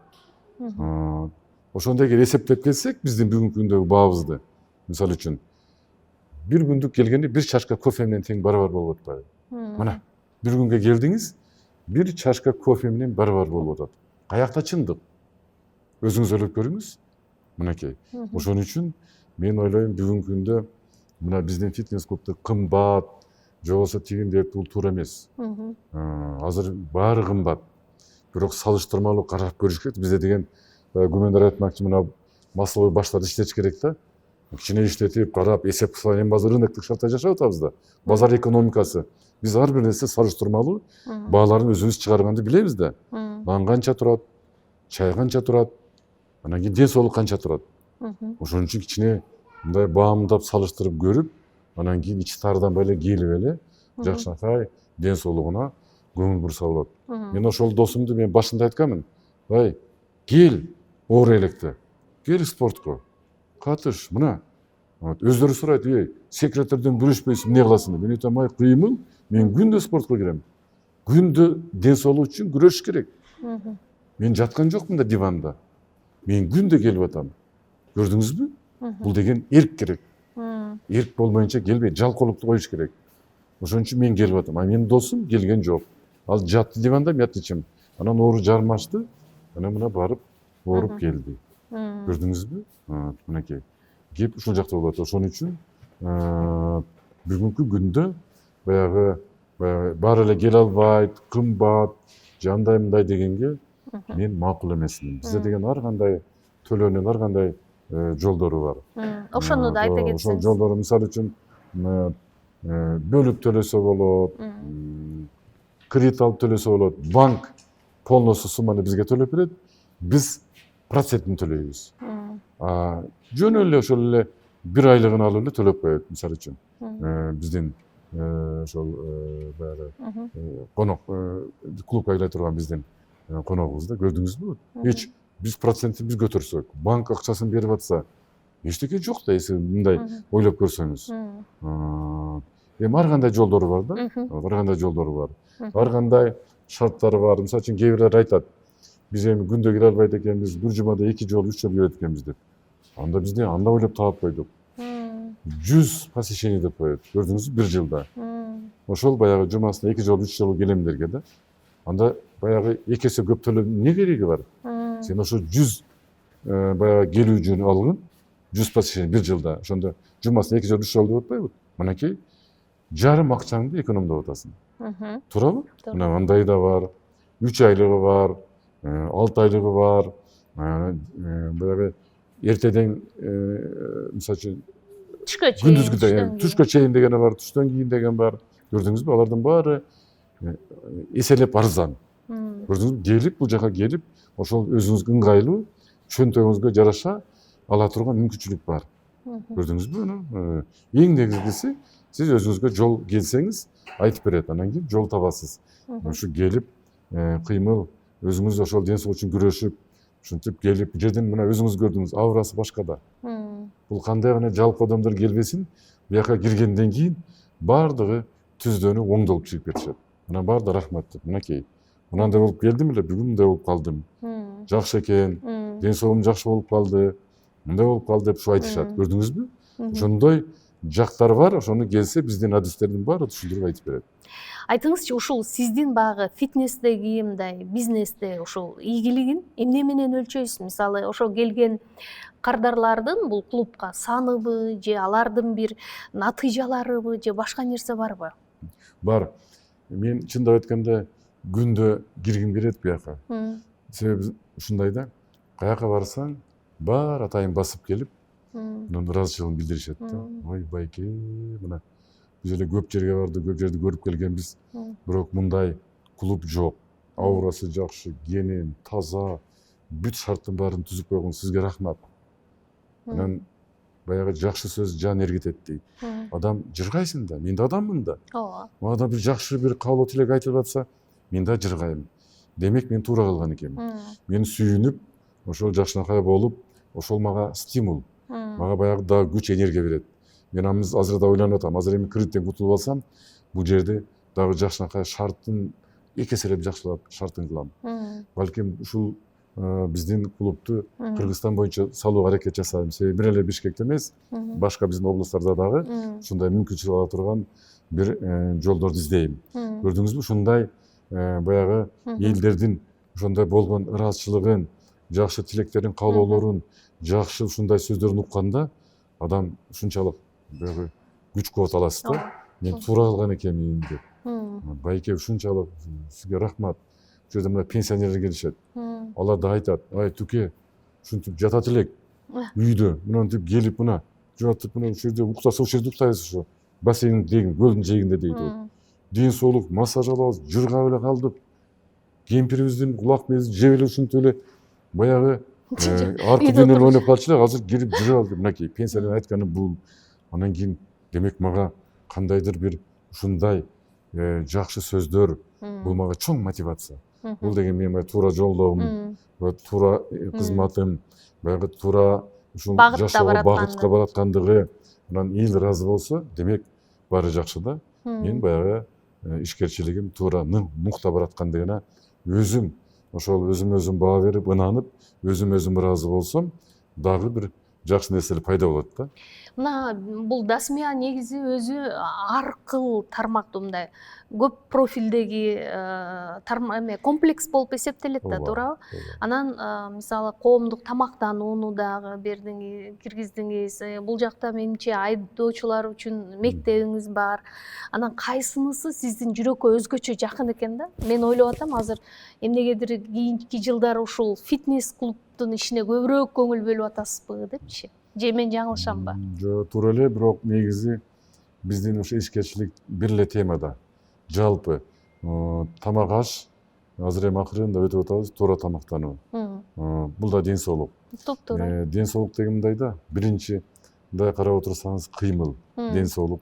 Ошондой эсептеп келсек, биздин бүгүнкү күндөгү баабызды, мисалы үчүн, бир күндүк келгенде бир чашка кофе менен тең барабар болуп атпайбы? Мына, бир күнгө келдиңиз, бир чашка кофе менен барабар болуп атат. Каякта чындык? Өзүңүз ойлоп көрүңүз. Мынакей. Ошон үчүн мен ойлойм, бүгүнкү күндө мына биздин фитнес клубда кымбат, же болбосо тигиндей бул туура эмес. Азыр баары кымбат. Бирок салыштырмалуу карап көрүш керек. Бизде деген күмөндөр айтмакчы, мына масловой баштарды иштетиш керек да. кичине иштетип карап эсеп кылсак эми азыр рыноктук шартта жашап атабыз да. Базар экономикасы. Биз ар бир нерсе салыштырмалуу бааларын өзүбүз чыгарганды билебиз да. Нан канча турат, чай канча турат, анан кийин ден соолук канча турат. Ошон үчүн кичине мындай баамдап салыштырып көрүп, анан кийин ичи тарыдан эле кийлип эле жакшынакай ден соолугуна көңүл бурса болот. Мен ошол досумду мен башында айтканмын. Ай, кел оор электе. Кел спортко. Катыш, мына. Өздөрү сурайт, секреттерден бүрүшпөйсүң, эмне кыласың деп. Мен айтам, ай, кыймыл, мен күндө спортко кирем. Күндө ден соолук үчүн күрөш керек. Мен жаткан жокмун да диванда. Мен күндө келип атам. Көрдүңүзбү? Бул деген эрк керек. Эрк болмоюнча келбейт, жалкоолукту коюш керек. Ошон үчүн мен келип атам. А менин досум келген жок. Ал жатты диванда, мен ятчым. Анан оору жармашты. Анан мына барып ооруп келди. Көрдүңүзбү? Мынакей. Кеп ушул жакта болот. Ошон үчүн бүгүнкү күндө баягы баары эле келе албайт, кымбат, андай мындай дегенге мен макул эмесмин. Бизде деген ар кандай төлөөнүн ар кандай жолдору бар. Ошону да айта кетсеңиз. Ошол жолдору мисалы үчүн бөлүп төлөсө болот, кредит алып төлөсө болот. Банк полностью сумманы бизге төлөп берет, биз процентин төлөйбүз. Жөн эле ошол эле бир айлыгын алып эле төлөп коет, мисалы үчүн. Биздин ошол баягы конок клубка келе турган биздин коногубуз да, көрдүңүзбү? Эч биз процентин биз көтөрсөк, банк акчасын берип атса, эчтеке жок да, эси мындай ойлоп көрсөңүз. Эми ар кандай жолдору бар да, ар кандай жолдору бар. Ар кандай шарттары бар. Мисалы үчүн кээ бирлер айтат, биз эми күндө кире албайт экенбиз, бир жумада 2 жолу 3 жолу кирет экенбиз деп. Анда бизде анда ойлоп таап койдук. 100 посещение деп коет. Көрдүңүзбү, бир жылда. Ошол баягы жумасына 2 жолу 3 жолу келемдерге да. Анда баягы 2 эсе көп төлөп эмне кереги бар? Сен ошо 100 баягы келүүчүнү алгын, 100 посещение бир жылда. Ошондо жумасына 2 жолу 3 жолу деп атпайбы? Мынакей жарым акчаңды экономдоп атасың. Туурабы? Мына андай да бар, 3 айлыгы бар, 6 айлыгы бар. Баягы эртеден мисалы үчүн түшкө чейин деген бар, түштөн кийин деген бар. Көрдүңүзбү? Алардын баары эселеп арзан. Көрдүңүзбү? Келип бул жака келип, ошол өзүңүзгө ыңгайлуу, чөнтөгүңүзгө жараша ала турган мүмкүнчүлүк бар. Көрдүңүзбү? Эң негизгиси сиз өзүңүзгө жол келсеңиз айтып берет, анан кийин жол табасыз. Ушу келип кыймыл өзүңүз ошол ден соолук үчүн күрөшүп, ушинтип келип, бул жерден мына өзүңүз көрдүңүз, аурасы башка да. Бул кандай гана жалпы адамдар келбесин, буяка киргенден кийин баардыгы түздөнү оңдолуп чыгып кетишет. Мына баарда рахмат деп, мынакей. Мынандай болуп келдим эле, бүгүн мындай болуп калдым. Жакшы экен, ден соолугум жакшы болуп калды, мындай болуп калды деп ушу айтышат. Көрдүңүзбү? Ошондой жактар бар, ошону келсе биздин адистердин баары түшүндүрүп айтып берет. Айтыңызчы, ушул сиздин баягы фитнестеги мындай бизнесте ушул ийгилигин эмне менен өлчөйсүз? Мисалы, ошо келген кардарлардын бул клубка саныбы, же алардын бир натыйжаларыбы, же башка нерсе барбы? Бар. Мен чындап айтканда күндө киргим келет буяка. Себеби ушундай да, каяка барсаң, баары атайын басып келип, анан ыраазычылыгын билдиришет да. Ой, байке, мына биз эле көп жерге барды, көп жерди көрүп келгенбиз, бирок мындай клуб жок. Аурасы жакшы, кенен, таза, бүт шарттын баарын түзүп койгон, сизге рахмат. Анан баягы жакшы сөз жан эргитет дейт. Адам жыргайсың да, мен да адаммын да. Адам бир жакшы бир каалоо тилек айтып атса, мен да жыргайм. Демек мен туура кылган экенмин. Мен сүйүнүп, ошол жакшынакай болуп, ошол мага стимул, мага баягы дагы күч, энергия берет. Мен азыр да ойлонуп атам, азыр эми кредиттен кутулуп алсам, бул жерде дагы жакшынакай шарттын эки эселеп жакшылап шартын кылам. Балким ушул биздин клубду Кыргызстан боюнча салууга аракет жасайм. Себеби бир эле Бишкекте эмес, башка биздин областтарда дагы ушундай мүмкүнчүлүк ала турган бир жолдорду издейм. Көрдүңүзбү? Ушундай баягы элдердин ошондой болгон ыраазычылыгын, жакшы тилектерин, каалоолорун, жакшы ушундай сөздөрүн укканда адам ушунчалык баягы күч кубат аласыз да. Мен туура кылган экенмин деп. Байке, ушунчалык сизге рахмат. Бул жерде мына пенсионерлер келишет. Алар да айтат, ай Туке, ушинтип жатат элек үйдө, мынтип келип мына жатып мына ушул жерде уктаса ушул жерде уктайбыз ошо бассейндин деген көлдүн жээгинде дейт ол. Ден соолук массаж алабыз, жыргап эле калдык. Кемпирибиздин кулак мээсин жеп эле ушинтип эле баягы аркы дүйнөнү ойноп калчу эле азыр кирип жүрүп алды. Мынакей пенсиядан айтканы бул. Анан кийин демек мага кандайдыр бир ушундай жакшы сөздөр бул мага чоң мотивация. Бул деген менин баягы туура жолдогум, туура кызматым, баягы туура ушул жашоого багытка бараткандыгы. Анан эл ыраазы болсо, демек баары жакшы да. Мен баягы ишкерчилигим туура нукта бараткандыгына өзүм ошол өзүм баа берип, ынанып, өзүм ыраазы болсом, дагы бир жакшы нерселер пайда болот да. Мына бул Дасмия негизи өзү ар кыл тармактуу мындай көп профилдеги комплекс болуп эсептелет да, туурабы? Анан мисалы коомдук тамактанууну дагы киргиздиңиз. Бул жакта менимче айдоочулар үчүн мектебиңиз бар. Анан кайсынысы сиздин жүрөккө өзгөчө жакын экен да? Мен ойлоп атам, азыр эмнегедир кийинки жылдары ушул фитнес клубдун ишине көбүрөөк көңүл бөлүп атасызбы депчи. Же мен жаңылышамбы? Жок, туура эле, бирок негизи биздин ошо ишкерчилик бир эле темада. Жалпы тамак аш азыр эми акырында өтүп атабыз, туура тамактануу. Бул да ден соолук. Топтуура. Ден соолук деген мындай да, биринчи мындай карап отурсаңыз кыймыл, ден соолук,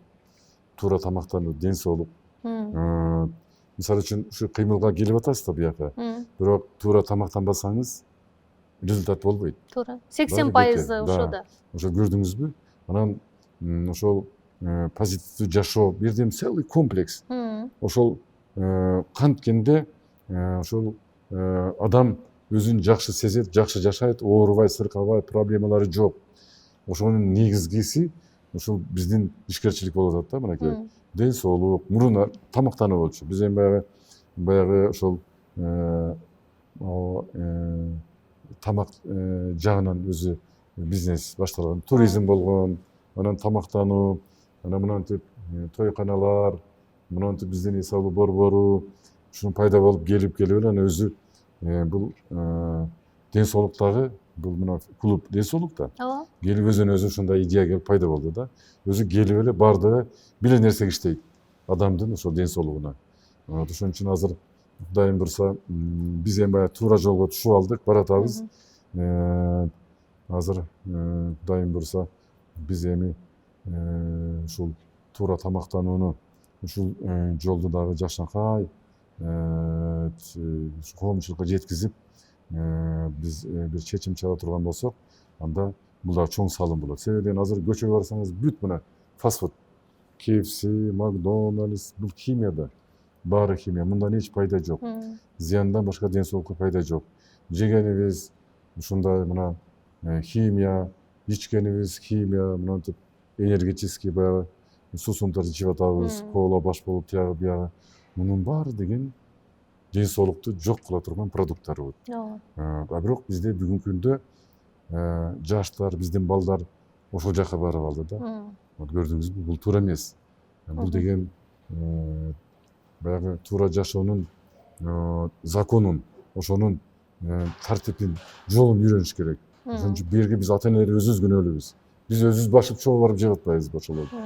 туура тамактануу, ден соолук. Мисалы үчүн ушу кыймылга келип атасыз да буяка. Бирок туура тамактанбасаңыз результат болбойт. Туура. 80% ошода. Ошо көрдүңүзбү? Анан ошол позитивдүү жашоо бирден целый комплекс. Ошол канткенде ошол адам өзүн жакшы сезет, жакшы жашайт, оорубай, сыркабай, проблемалары жок. Ошонун негизгиси ошол биздин ишкерчилик болуп атат да, мынакей. Ден соолук, мурун тамактануу болчу. Биз эми баягы ошол тамак жагынан өзү бизнес башталган, туризм болгон, анан тамактануу, анан мынантип тойканалар, мынантип биздин эс алуу борбору ушун пайда болуп келип эле анан өзү бул ден соолуктагы бул мына клуб ден соолук да. Ооба. Келип өзүнө өзү ушундай идея келип пайда болду да. Өзү келип эле баардыгы бир эле нерсеге иштейт. Адамдын ошол ден соолугуна. Ошон үчүн азыр Кудайым бурса биз эми баягы туура жолго түшүп алдык, баратабыз. Азыр Кудайым бурса биз эми ушул туура тамактанууну ушул жолду дагы жакшынакай коомчулукка жеткизип биз бир чечим чыга турган болсок, анда бул дагы чоң салым болот. Себеби азыр көчөгө барсаңыз бүт мына фастфуд, KFC, Макдональдс, бул химия да. Баары химия, мындан эч пайда жок. Зыяндан башка ден соолукка пайда жок. Жегенибиз ушундай мына химия, ичкенибиз химия, мынантип энергетический баягы суусундарды ичип атабыз, кола баш болуп тиягы биягы. Мунун баары деген ден соолукту жок кыла турган продукттар болот. А бирок бизде бүгүнкү күндө жаштар, биздин балдар ошол жака барып алды да. Көрдүңүзбү, бул туура эмес. Бул деген баягы туура жашоонун законун, ошонун тартипин, жолун үйрөнүш керек. Ошон үчүн берги биз ата энелер өзүбүз күнөөлүүбүз. Биз өзүбүз башып чогуу барып жеп атпайбызбы ошолорду.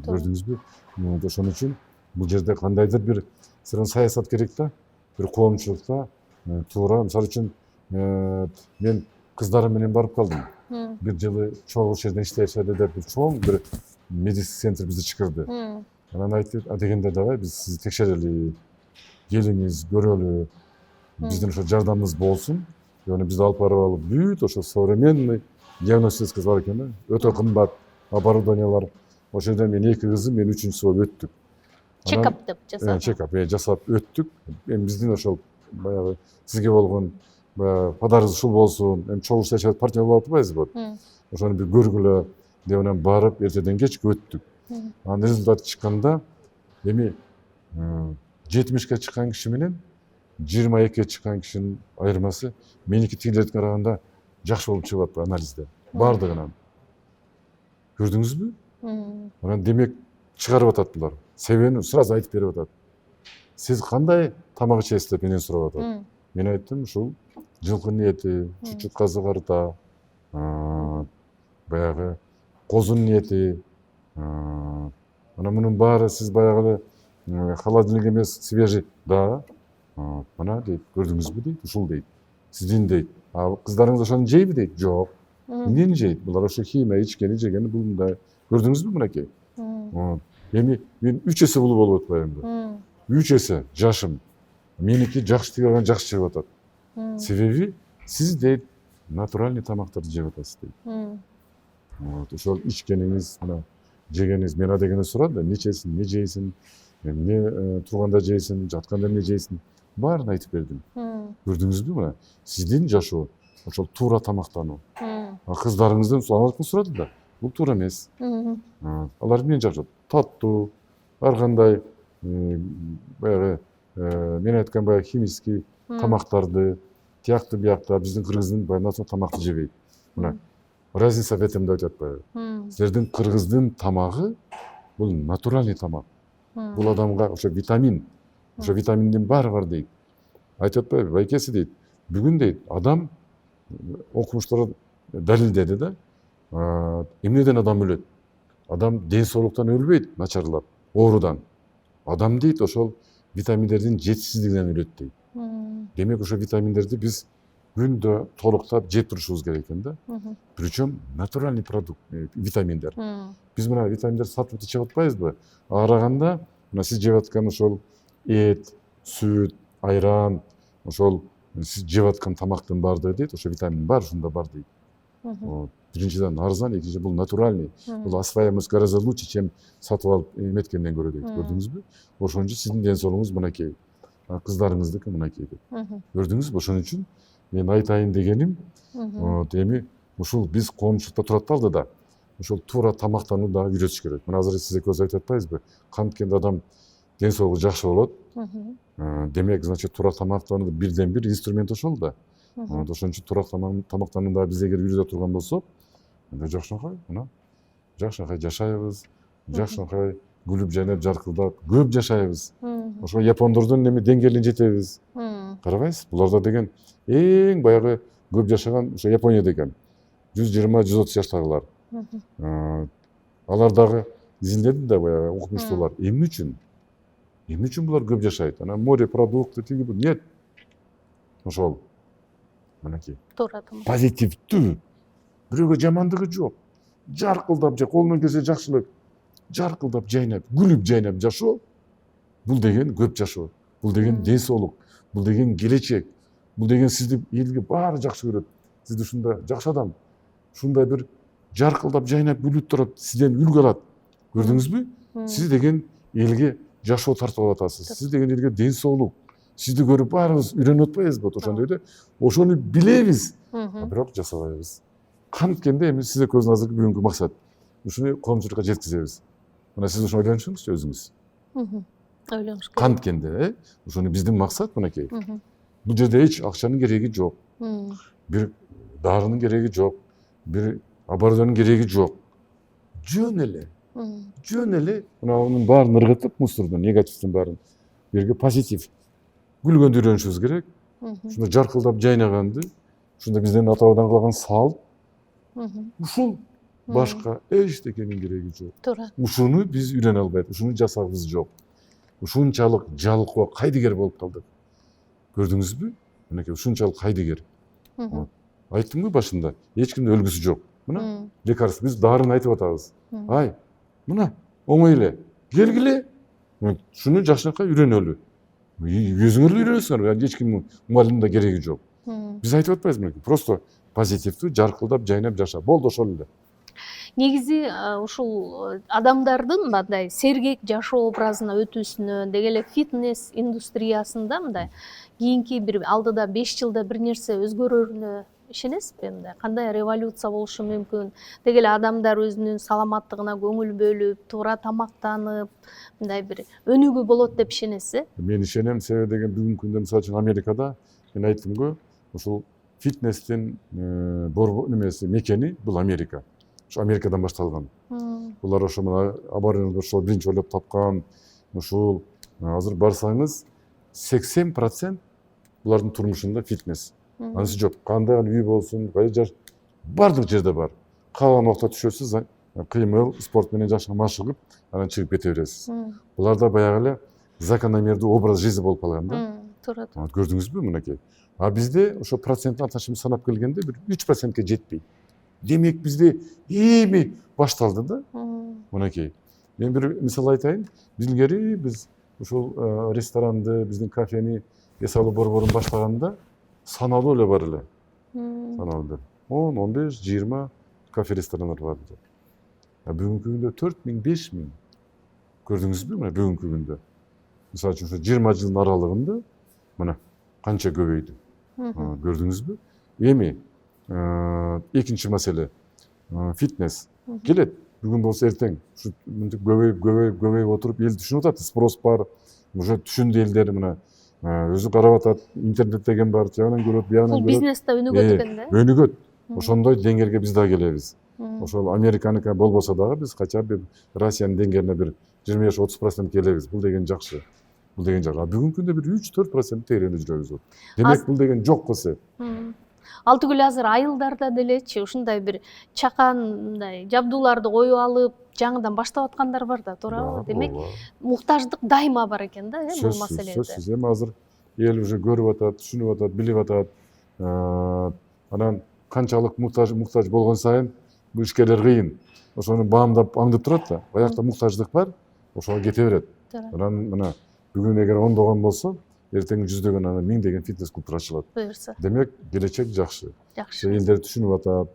Көрдүңүзбү? Ошон үчүн бул жерде кандайдыр бир саясат керек да. Бир коомчулукта туура, мисалы үчүн мен кыздарым менен барып калдым. Бир жылы чогуу ошол жерде иштешели деп бир чоң бир медицинский центр бизди чакырды. Анан айтып, дегенде давай биз сизди текшерели, келиңиз, көрөлү, биздин ошо жардамыбыз болсун. Жана бизди алып барып алып, бүт ошо современный диагностический бар экен да, өтө кымбат оборудованиялар. Ошол жерде мен 2 кызым, мен 3-үнчүсү болуп өттүк. Чекап деп жасап. Чекап жасап өттүк. Эми биздин ошол баягы сизге болгон подарок ушул болсун, эми чогуу иштешет партнер болуп атпайбызбы? Ошону бир көргүлө деп анан барып эртеден кечке өттүк. Анан результат чыкканда эми 70ке чыккан киши менен 22ге чыккан кишинин айырмасы меники тигилердикine караганда жакшы болуп чыгып атпайбы анализде? Бардыгынан. Көрдүңүзбү? Анан демек чыгарып атат булар. Себебин сразу айтып берип атат. Сиз кандай тамак ичесиз деп менен сурап атат. Мен айттым, ушул жылкынын эти, чучук казы карта, баягы козунун эти, мына мунун баары сиз баягы холодильник эмес, свежий, да, мына дейт, көрдүңүзбү дейт, ушул дейт, сиздин дейт, кыздарыңыз ошону жейби дейт, жок, эмнени жейт, булар ошо химия ичкени жегени, бул мындай, көрдүңүзбү мынакей, эми мен 3 эсе улуу болуп атпаймынбы, 3 эсе жашым, меники жакшы тиги алган жакшы жеп атат, себеби сиз дейт натуральный тамактарды жеп атасыз дейт, ошол ичкениңиз, мына жегениңиз, мен адегенде сурады, нечесиң, не жейсиң, эмне турганда жейсиң, жатканда эмне жейсиң, баарын айтып бердим. Көрдүңүзбү мына, сиздин жашоо ошол туура тамактануу. Кыздарыңыздан алардын сурады да, бул туура эмес. Алар эмнени жашат? Таттуу, ар кандай баягы мен айткан баягы химический тамактарды, тиякты биякта биздин кыргыздын баягы тамакты жебейт. Мына разница в этом деп атпайбы? Силердин кыргыздын тамагы бул натуральный тамак. Бул адамга ошо витамин, ошо витаминдин баары бар дейт. Айтып атпайбы, байкеси дейт, бүгүн дейт, адам окумуштар далилдеди да, эмнеден адам өлөт? Адам ден соолуктан өлбөйт, начарлап, оорудан. Адам дейт ошол витаминдердин жетишсиздигинен өлөт дейт. Демек ошо витаминдерди биз күндө толуктап жеп турушубуз керек экен да. Причем натуральный продукт, витаминдер. Биз мына витаминдерди сатып ичип атпайбызбы? Караганда, мына сиз жеп аткан ошол эт, сүт, айран, ошол сиз жеп аткан тамактын баардыгы дейт, ошо витамин бар, ушунда бар дейт. Биринчиден арзан, экинчи бул натуральный. Бул осваиваемость гораздо лучше, чем сатып алып эметкенден көрө дейт. Көрдүңүзбү? Ошон үчүн сиздин ден соолугуңуз мынакей, кыздарыңыздыкы мынакей дейт. Көрдүңүзбү? Ошон үчүн мен айтайын дегеним, эми ушул биз коомчулукта турат алдыда, ошол туура тамактануу дагы үйрөтүш керек. Мына азыр сиз экөөбүз айтып атпайбызбы? Канткенде адам ден соолугу жакшы болот. Демек, значит, туура тамактануу бирден бир инструмент ошол да. Ошон үчүн туура тамактанууну да биз эгер үйрөтө турган болсок, анда жакшынакай, мына жакшынакай жашайбыз, жакшынакай күлүп жайнап жаркылдап көп жашайбыз. Ошо япондордун эми деңгээлине жетебиз. Карабайсыз, буларда деген эң баягы көп жашаган ошо Японияда экен. 120-130 жаштагылар. Алар дагы изилдеди да баягы окумуштуулар. Эмне үчүн? Эмне үчүн булар көп жашайт? Ана море продукты тиги бул. Нет. Ошол мынакей. Туура тамак. Позитивдүү. Бирөөгө жамандыгы жок. Жаркылдап же колунан келсе жакшылык. Жаркылдап жайнап, күлүп жайнап жашоо. Бул деген көп жашоо. Бул деген ден соолук. Бул деген келечек. Бул деген сизди элге баары жакшы көрөт. Сизди ушундай жакшы адам, ушундай бир жаркылдап жайнап күлүп турат, сизден үлгү алат. Көрдүңүзбү? Сиз деген элге жашоо тартып алып атасыз. Сиз деген элге ден соолук. Сизди көрүп баарыбыз үйрөнүп атпайбызбы? Ошондой эле. Ошону билебиз, бирок жасабайбыз. Канткенде эми сиз экөөбүздүн азыркы бүгүнкү максат. Ушуну коомчулукка жеткизебиз. Мына сиз ушуну ойлонушуңузчу өзүңүз. Ойлонуш керек. Канткенде, ушуну биздин максат мынакей. Бул жерде эч акчанын кереги жок. Бир дарынын кереги жок. Бир оборудованиянын кереги жок. Жөн эле. Жөн эле мына анын баарын ыргытып, мусордун, негативдин баарын жерге позитив. Күлгөндү үйрөнүшүбүз керек. Ушунда жаркылдап жайнаганды, ушунда бизден ата-бабадан калган салт. Ушул башка эчтекенин кереги жок. Туура. Ушуну биз үйрөнө албайт, ушуну жасагыбыз жок. Ушунчалык жалкоо, кайдыгер болуп калдык. Көрдүңүзбү? Мынакей ушунчалык кайдыгер. Айттымбы башында, эч кимдин өлгүсү жок. Мына лекарство, биз дарыны айтып атабыз. Ай, мына оңой эле. Келгиле. Шуну жакшынакай үйрөнөлү. Өзүңөр эле үйрөнөсүңөр, эч кимдин мугалимдин да кереги жок. Биз айтып атпайбызбы? Просто позитивдүү, жаркылдап, жайнап жаша. Болду ошол эле. Негизи ушул адамдардын мындай сергек жашоо образына өтүүсүнө, деги эле фитнес индустриясында мындай кийинки бир алдыда 5 жылда бир нерсе өзгөрөрүнө ишенесизби? Мындай кандай революция болушу мүмкүн? Деги эле адамдар өзүнүн саламаттыгына көңүл бөлүп, туура тамактанып, мындай бир өнүгүү болот деп ишенесиз? Мен ишенем, себеби деген бүгүнкү күндө мисалы үчүн Америкада мен айттымго, ушул фитнестин немеси мекени бул Америка. Ошо Америкадан башталган. Булар ошо мына оборудованияларды ошо биринчи ойлоп тапкан. Ушул азыр барсаңыз 80% булардын турмушунда фитнес. Анысы жок. Кандай үй болсун, кайда жаш, бардык жерде бар. Каалаган убакта түшөсүз, кыймыл, спорт менен жакшы машыгып, анан чыгып кете бересиз. Буларда баягы эле закономердүү образ жизни болуп калган да. Туура. Көрдүңүзбү мынакей? А бизде ошо проценттин артышын санап келгенде бир 3%ке жетпейт. Демек бизде эми башталды да. Мынакей. Мен бир мисал айтайын. Биз илгери биз ушул ресторанды, биздин кафени эс алуу борборун баштаганда саналуу эле бар эле. Саналуу. 10, 15, 20 кафе ресторандар бар эле. Бүгүнкү күндө 4000, 5000. Көрдүңүзбү мына бүгүнкү күндө? Мисалы үчүн 20 жылдын аралыгында мына канча көбөйдү. Көрдүңүзбү? Эми экинчи маселе фитнес келет. Бүгүн болсо эртең ушу мынтип көбөйүп отуруп эл түшүнүп атат, спрос бар. Уже түшүндү элдер мына өзү карап атат, интернет деген бар, жагынан көрөт, буягынан көрөт. Бул бизнесте өнүгөт экен да. Өнүгөт. Ошондой деңгээлге биз да келебиз. Ошол Американыкы болбосо дагы биз кача бир Россиянын деңгээлине бир 25-30% келебиз. Бул деген жакшы. Бул деген жакшы. А бүгүнкү күндө бир 3-4% тегеренип жүрөбүз. Демек бул деген жок кылсы. Ал түгүл азыр айылдарда делечи ушундай бир чакандай жабдууларды коюп алып, жаңыдан баштап аткандар бар да, туурабы? Демек, муктаждык дайыма бар экен да, бул маселеде. Сөзсүз. Эми азыр эл уже көрүп атат, түшүнүп атат, билип атат. Анан канчалык муктаж болгон сайын бул ишкерлер кыйын. Ошону баамдап аңдып турат да. Аякта муктаждык бар, ошого кете берет. Анан мына бүгүн эгер ондогон болсо, эртең жүздөгөн анан миңдеген фитнес клубтар ачылат. Буюрса. Демек, келечек жакшы. Жакшы. Элдер түшүнүп атат,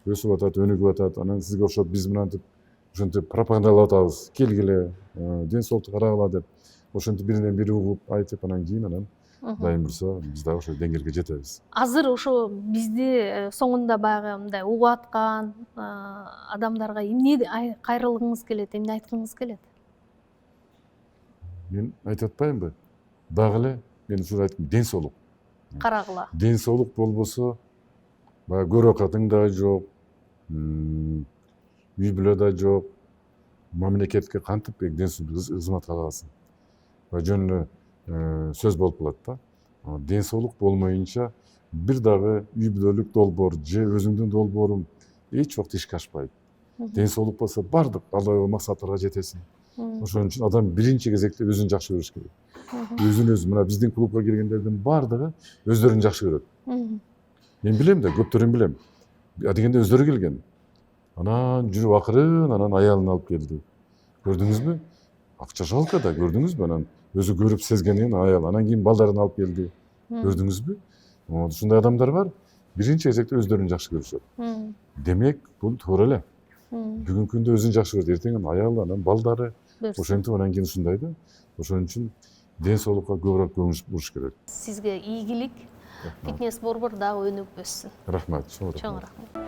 өсүп атат, өнүгүп атат. Анан сизге окшоп биз мынантип ушинтип пропагандалап атабыз. Келгиле, ден соолукту карагыла деп. Ошентип биринен бири угуп айтып, анан кийин анан дайым турса, биз дагы ошо деңгээлге жетебиз. Азыр ошо бизди соңунда баягы мындай угуп аткан адамдарга эмне кайрылгыңыз келет, эмне айткыңыз келет? Мен айтып атпаймынбы? Дагы эле мен ушул айттым, ден соолук. Карагыла. Ден соолук болбосо, баягы көрүп акатың да жок, үй бүлө да жок. Мамлекетке кантип ден соолук кызмат кыласың? Жөн эле сөз болуп калат да. Ден соолук болмоюнча бир дагы үй бүлөлүк долбоор же өзүңдүн долбооруң эч убакта ишке ашпайт. Ден соолук болсо бардык алдай максаттарга жетесиң. Ошон үчүн адам биринчи кезекте өзүн жакшы көрүш керек. Өзүн өзү мына биздин клубка келгендердин бардыгы өздөрүн жакшы көрөт. Мен билем да, көптөрүн билем. Адегенде өздөрү келген. Анан жүрүп акырын анан аялын алып келди. Көрдүңүзбү? Акча жалко да, көрдүңүзбү? Анан өзү көрүп сезгенин аял, анан кийин балдарын алып келди. Көрдүңүзбү? Ушундай адамдар бар. Биринчи кезекте өздөрүн жакшы көрүшөт. Демек, бул туура эле. Бүгүнкү күндө өзүн жакшы көрөт, эртең аял, анан балдары. Ошентип анан кийин ушундай да. Ошон үчүн ден соолукка көбүрөөк көңүл буруш керек. Сизге ийгилик, фитнес борбор дагы өнүгүп өссүн. Рахмат. Чоң рахмат.